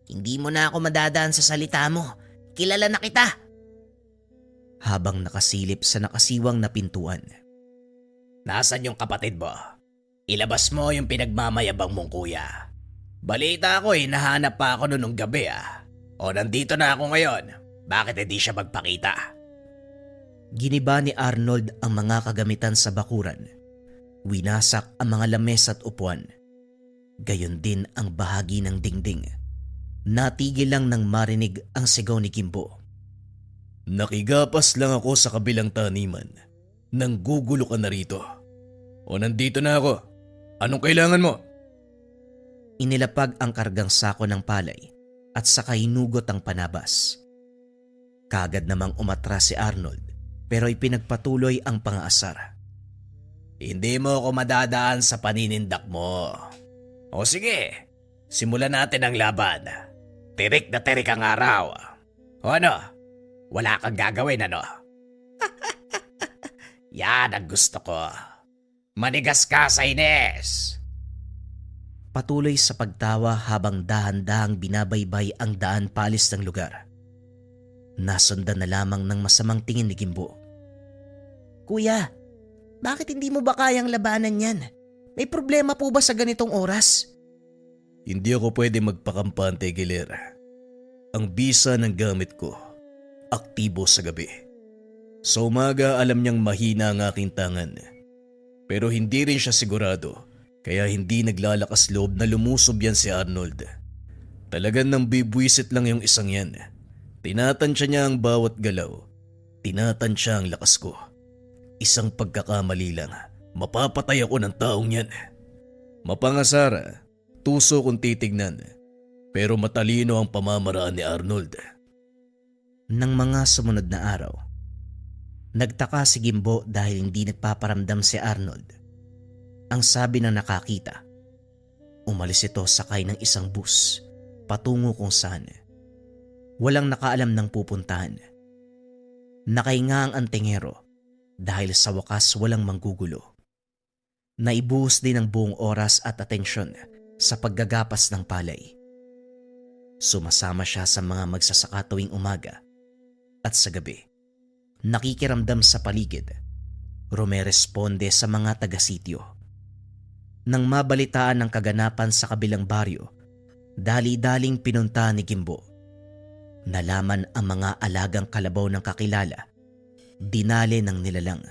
Hindi mo na ako madadaan sa salita mo. Kilala na kita. Habang nakasilip sa nakasiwang na pintuan. Nasaan yung kapatid mo? Ilabas mo yung pinagmamayabang mong kuya. Balita ko nahanap pa ako noong gabi O nandito na ako ngayon. Bakit hindi siya magpakita? Giniba ni Arnold ang mga kagamitan sa bakuran. Winasak ang mga lamesa at upuan. Gayon din ang bahagi ng dingding. Natigil lang nang marinig ang sigaw ni Gimbo. Nakigapas lang ako sa kabilang taniman. Nanggugulo ka na rito. O nandito na ako. Anong kailangan mo? Inilapag ang kargang sako ng palay at saka hinugot ang panabas. Kagad namang umatras si Arnold pero ipinagpatuloy ang pangaasar. Hindi mo ako madadaan sa paninindak mo. O sige, simulan natin ang laban. Tirik na tirik ang araw. O ano? Wala kang gagawin ano? Yan ang gusto ko. Manigas ka sa Ines. Patuloy sa pagtawa habang dahan-dahang binabaybay ang daan palis ng lugar. Nasundan na lamang ng masamang tingin ni Gimbo. Kuya, bakit hindi mo ba kayang labanan yan? May problema po ba sa ganitong oras? Hindi ako pwede magpakampante, Giler. Ang bisa ng gamit ko, aktibo sa gabi. Sa umaga alam niyang mahina ang aking tangan. Pero hindi rin siya sigurado, kaya hindi naglalakas loob na lumusob yan si Arnold. Talagang nang bibwisit lang yung isang yan. Tinatansya niya ang bawat galaw. Tinatansya ang lakas ko. Isang pagkakamali lang, mapapatay ako ng taong yan. Mapangasara, tuso kung titignan. Pero matalino ang pamamaraan ni Arnold. Nang mga sumunod na araw, nagtaka si Gimbo dahil hindi nagpaparamdam si Arnold. Ang sabi ng nakakita, umalis ito sakay ng isang bus patungo kung saan. Walang nakaalam ng pupuntahan. Nakahinga ang antingero dahil sa wakas walang manggugulo. Naibuhos din ang buong oras at atensyon sa paggagapas ng palay. Sumasama siya sa mga magsasaka tuwing umaga at sa gabi. nakikiramdam sa paligid, rumeresponde sa mga taga-sityo. Nang mabalitaan ng kaganapan sa kabilang baryo, dali-daling pinunta ni Gimbo. Nalaman ang mga alagang kalabaw ng kakilala, dinali ng nilalang.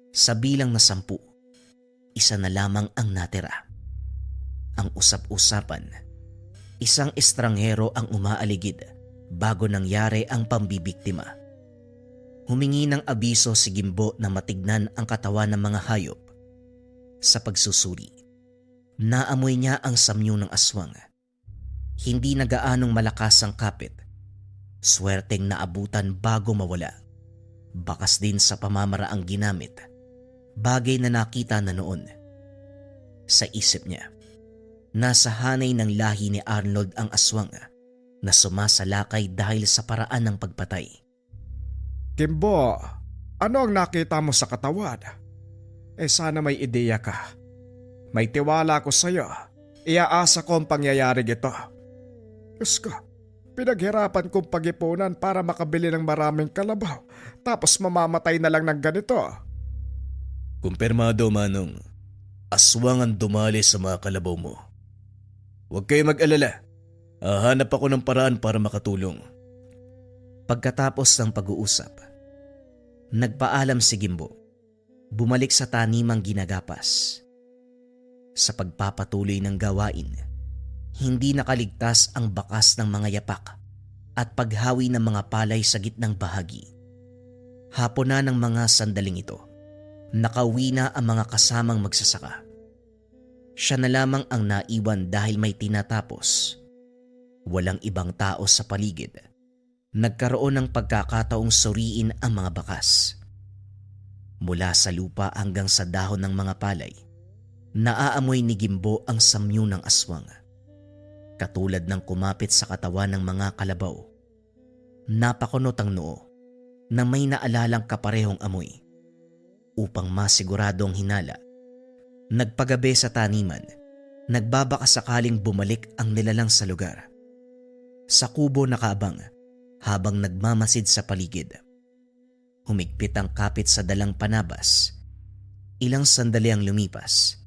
Sa bilang na 10, isa na lamang ang natira. Ang usap-usapan, isang estranghero ang umaaligid bago nangyari ang pambibiktima. Humingi ng abiso si Gimbo na matignan ang katawan ng mga hayop. Sa pagsusuri, naamoy niya ang samyo ng aswang. Hindi na gaanong malakas ang kapit. Swerteng naabutan bago mawala. Bakas din sa pamamaraang ginamit. Bagay na nakita na noon. Sa isip niya, nasa hanay ng lahi ni Arnold ang aswang na sumasalakay dahil sa paraan ng pagpatay. Gimbo, ano ang nakita mo sa katawan? Sana may ideya ka. May tiwala ko sa'yo. Iaasa ko ang pangyayaring ito. Diyos ko, pinaghirapan kong pag-ipunan para makabili ng maraming kalabaw, tapos mamamatay na lang ng ganito. Kumpirmado, Manong. Aswang ang dumali sa mga kalabaw mo. Huwag kayo mag-alala. Hahanap ako ng paraan para makatulong. Pagkatapos ng pag-uusap, nagpaalam si Gimbo. Bumalik sa tanimang ginagapas. Sa pagpapatuloy ng gawain, hindi nakaligtas ang bakas ng mga yapak at paghawi ng mga palay sa gitnang bahagi. Hapon na ng mga sandaling ito, nakauwi na ang mga kasamang magsasaka. Siya na lamang ang naiwan dahil may tinatapos. Walang ibang tao sa paligid. Nagkaroon ng pagkakataong suriin ang mga bakas. Mula sa lupa hanggang sa dahon ng mga palay, naaamoy ni Gimbo ang samyo ng aswang. Katulad ng kumapit sa katawan ng mga kalabaw. Napakunot ang noo na may naalalang kaparehong amoy. Upang masiguradong hinala, nagpagabi sa taniman, nagbabaka sakaling bumalik ang nilalang sa lugar. Sa kubo nakaabang habang nagmamasid sa paligid. Humigpit ang kapit sa dalang panabas. Ilang sandali ang lumipas.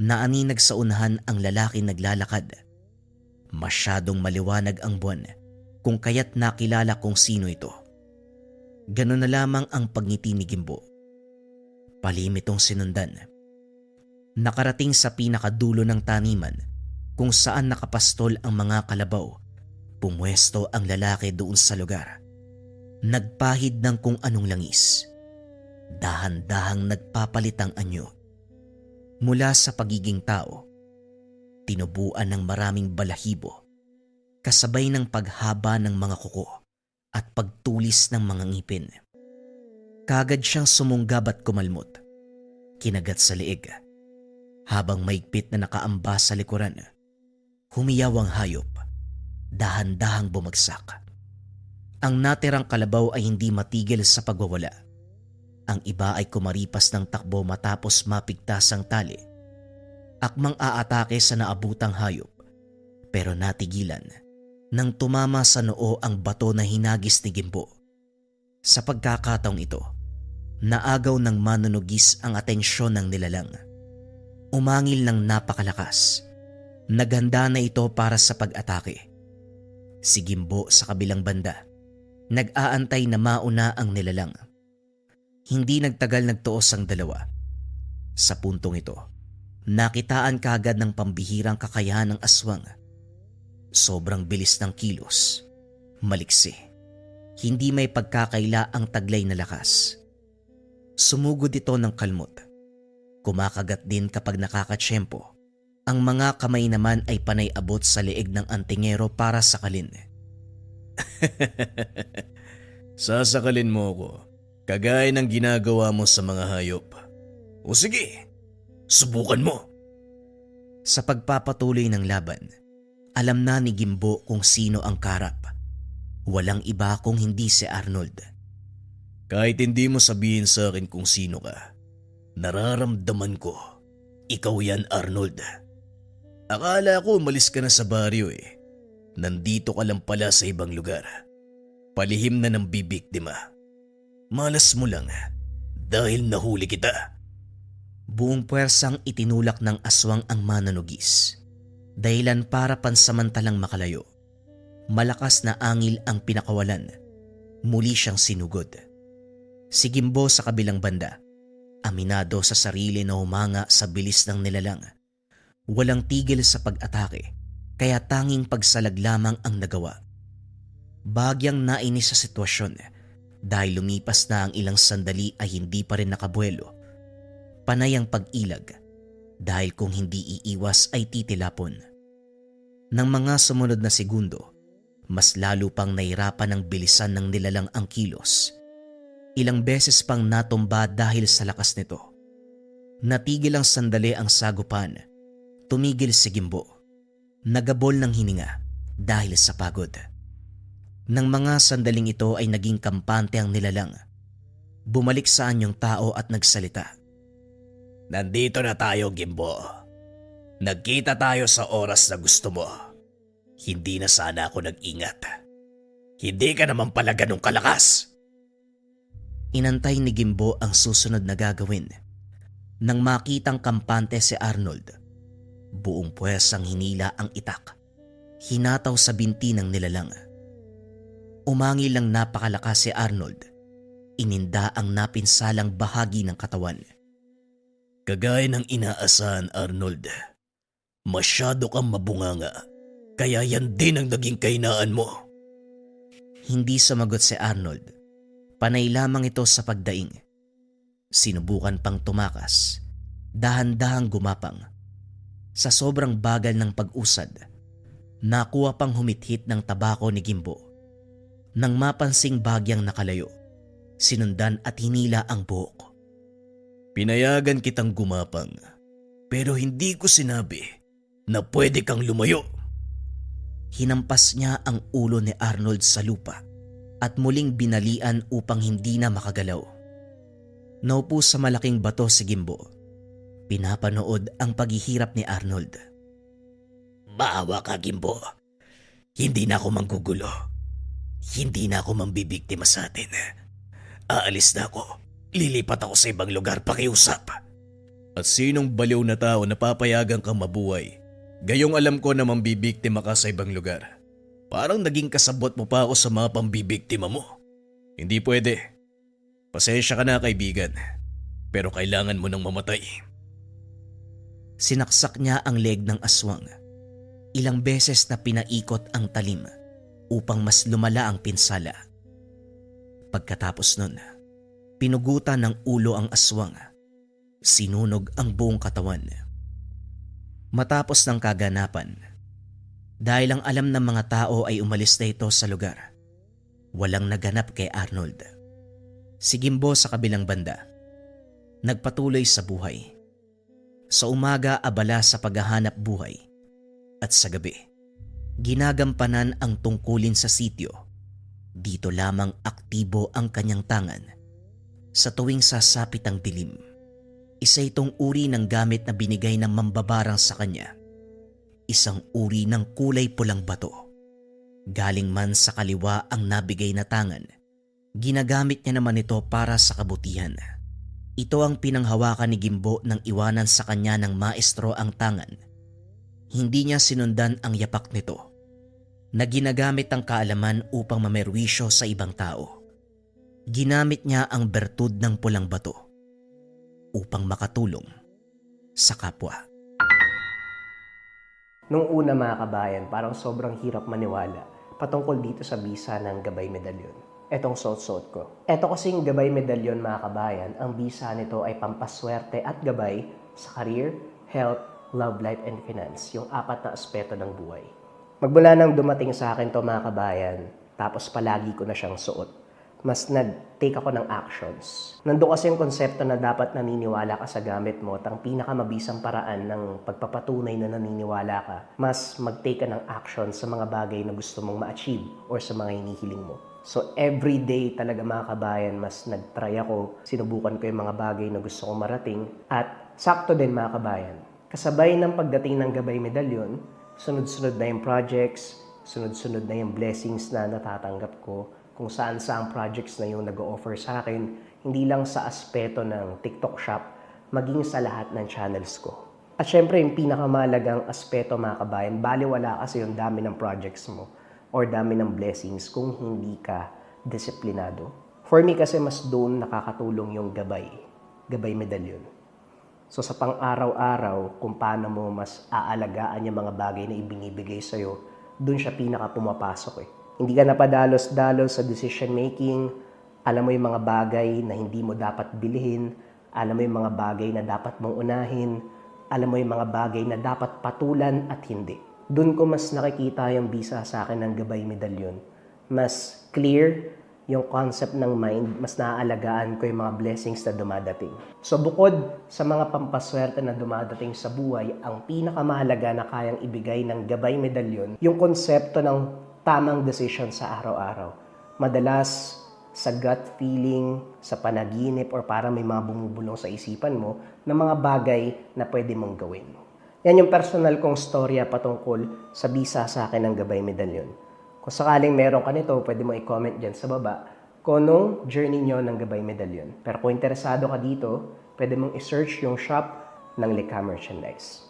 Naaninag sa unahan ang lalaki naglalakad. Masyadong maliwanag ang buwan kung kaya't nakilala kung sino ito. Ganun na lamang ang pagngiti ni Gimbo. Palim itong sinundan. Nakarating sa pinakadulo ng taniman kung saan nakapastol ang mga kalabaw. Pumwesto ang lalaki doon sa lugar. Nagpahid ng kung anong langis. Dahan-dahang nagpapalit ang anyo. Mula sa pagiging tao, tinubuan ng maraming balahibo, kasabay ng paghaba ng mga kuko at pagtulis ng mga ngipin. Kagad siyang sumunggab at kumalmot, kinagat sa leeg. Habang maigpit na nakaamba sa likuran, humiyaw ang hayop, dahan-dahang bumagsak. Ang natirang kalabaw ay hindi matigil sa pagwawala. Ang iba ay kumaripas ng takbo matapos mapigtas ang tali. Akmang aatake sa naabutang hayop, pero natigilan nang tumama sa noo ang bato na hinagis ni Gimbo. Sa pagkakataong ito, naagaw ng manunugis ang atensyon ng nilalang. Umangil ng napakalakas. Naghanda na ito para sa pag-atake. Si Gimbo sa kabilang banda, nag-aantay na mauna ang nilalang. Hindi nagtagal nagtuos ang dalawa. Sa puntong ito, nakitaan kaagad ng pambihirang kakayahan ng aswang. Sobrang bilis ng kilos, maliksi. Hindi may pagkakaila ang taglay na lakas. Sumugod ito ng kalmot. Kumakagat din kapag nakakatsyempo. Ang mga kamay naman ay panay abot sa leeg ng antingero para sakalin. Sasakalin mo ako, kagaya ng ginagawa mo sa mga hayop. O sige, subukan mo. Sa pagpapatuloy ng laban, alam na ni Gimbo kung sino ang karap. Walang iba kung hindi si Arnold. Kahit hindi mo sabihin sa akin kung sino ka, nararamdaman ko, ikaw yan, Arnold. Akala ko umalis ka na sa baryo eh. Nandito ka lang pala sa ibang lugar. Palihim na ng bibiktima. Malas mo lang dahil nahuli kita. Buong puwersang itinulak ng aswang ang mananugis. Dahilan para pansamantalang makalayo. Malakas na angil ang pinakawalan. Muli siyang sinugod. Si Gimbo sa kabilang banda, aminado sa sarili na humanga sa bilis ng nilalang. Walang tigil sa pag-atake, kaya tanging pagsalag lamang ang nagawa. Bagyang nainis sa sitwasyon dahil lumipas na ang ilang sandali ay hindi pa rin nakabuelo. Panay ang pag-ilag dahil kung hindi iiwas ay titilapon. Nang mga sumunod na segundo, mas lalo pang nahirapan ng bilisan ng nilalang ang kilos. Ilang beses pang natumba dahil sa lakas nito. Natigil ang sandali ang sagupan. Tumigil si Gimbo. Nagabol ng hininga dahil sa pagod. Nang mga sandaling ito ay naging kampante ang nilalang. Bumalik sa anyong tao at nagsalita. Nandito na tayo, Gimbo. Nagkita tayo sa oras na gusto mo. Hindi na sana ako nag-ingat. Hindi ka naman pala ganun kalakas. Inantay ni Gimbo ang susunod na gagawin. Nang makitang kampante si Arnold, buong puwersang hinila ang itak. Hinataw sa binti ng nilalang. Umangil lang napakalakas si Arnold. Ininda ang napinsalang bahagi ng katawan. Kagaya ng inaasahan, Arnold. Masyado kang mabunganga. Kaya yan din ang naging kahinaan mo. Hindi sumagot si Arnold. Panay lamang ito sa pagdaing. Sinubukan pang tumakas. Dahan-dahang gumapang. Sa sobrang bagal ng pag-usad, nakuha pang humithit ng tabako ni Gimbo. Nang mapansing bagyang nakalayo, sinundan at hinila ang buhok. Pinayagan kitang gumapang, pero hindi ko sinabi na pwede kang lumayo. Hinampas niya ang ulo ni Arnold sa lupa at muling binalian upang hindi na makagalaw. Naupo sa malaking bato si Gimbo. Pinapanood ang paghihirap ni Arnold. Maawa ka, Gimbo. Hindi na ako manggugulo. Hindi na ako mambibiktima sa atin. Aalis na ako. Lilipat ako sa ibang lugar pakiusap. At sinong baliw na tao na papayagan kang mabuhay? Gayong alam ko na mambibiktima ka sa ibang lugar. Parang naging kasabot mo pa ako sa mga pambibiktima mo. Hindi pwede. Pasensya ka na, kaibigan. Pero kailangan mo nang mamatay. Sinaksak niya ang leg ng aswang. Ilang beses na pinaikot ang talim upang mas lumala ang pinsala. Pagkatapos nun, pinugutan ng ulo ang aswang. Sinunog ang buong katawan. Matapos ng kaganapan, dahil ang alam ng mga tao ay umalis na ito sa lugar, walang naganap kay Arnold. Si Gimbo sa kabilang banda, nagpatuloy sa buhay. Sa umaga abala sa paghahanap buhay at sa gabi, ginagampanan ang tungkulin sa sityo. Dito lamang aktibo ang kanyang tangan. Sa tuwing sasapit ang dilim, isa itong uri ng gamit na binigay ng mambabarang sa kanya. Isang uri ng kulay pulang bato. Galing man sa kaliwa ang nabigay na tangan, ginagamit niya naman ito para sa kabutihan. Ito ang pinanghawakan ni Gimbo nang iwanan sa kanya ng maestro ang tangan. Hindi niya sinundan ang yapak nito, na ginagamit ang kaalaman upang mamerwisyo sa ibang tao. Ginamit niya ang bertud ng pulang bato upang makatulong sa kapwa. Nung una mga kabayan, parang sobrang hirap maniwala patungkol dito sa bisa ng Gabay Medalyon. Etong suot-suot ko. Eto kasing Gabay Medalyon mga kabayan, ang bisa nito ay pampaswerte at gabay sa career, health, love life, and finance. Yung 4 na aspeto ng buhay. Magmula nang dumating sa akin to mga kabayan, tapos palagi ko na siyang suot, mas nag-take ako ng actions. Nandun kasi yung konsepto na dapat naniniwala ka sa gamit mo at ang pinakamabisang paraan ng pagpapatunay na naniniwala ka, mas mag-take ka ng action sa mga bagay na gusto mong ma-achieve or sa mga hinihiling mo. So every day talaga mga kabayan, mas nag-try ako, sinubukan ko yung mga bagay na gusto kong marating at sakto din mga kabayan. Kasabay ng pagdating ng Gabay Medalyon, sunod-sunod na yung projects, sunod-sunod na yung blessings na natatanggap ko. kung saan projects na yung nag-o-offer sa akin, hindi lang sa aspeto ng TikTok shop, maging sa lahat ng channels ko. At syempre, yung pinakamalagang aspeto mga kabayan, baliwala kasi yung dami ng projects mo or dami ng blessings kung hindi ka disiplinado. For me kasi mas doon nakakatulong yung gabay medalyon. So sa pang-araw-araw, kung paano mo mas aalagaan yung mga bagay na ibinibigay sa'yo, doon siya pinaka pumapasok eh. Hindi ka napadalos-dalos sa decision making, alam mo yung mga bagay na hindi mo dapat bilhin, alam mo yung mga bagay na dapat mong unahin, alam mo yung mga bagay na dapat patulan at hindi. Doon ko mas nakikita yung bisa sa akin ng gabay medalyon. Mas clear yung concept ng mind, mas naaalagaan ko yung mga blessings na dumadating. So bukod sa mga pampaswerte na dumadating sa buhay, ang pinakamahalaga na kayang ibigay ng gabay medalyon, yung konsepto ng tamang decision sa araw-araw. Madalas sa gut feeling, sa panaginip, or parang may mga bumubulong sa isipan mo na mga bagay na pwede mong gawin. Yan yung personal kong storya patungkol sa bisa sa akin ng gabay medalyon. Kung sakaling meron ka nito, pwede mo i-comment dyan sa baba kung anong journey nyo ng gabay medalyon. Pero kung interesado ka dito, pwede mong i-search yung shop ng Likha Merchandise.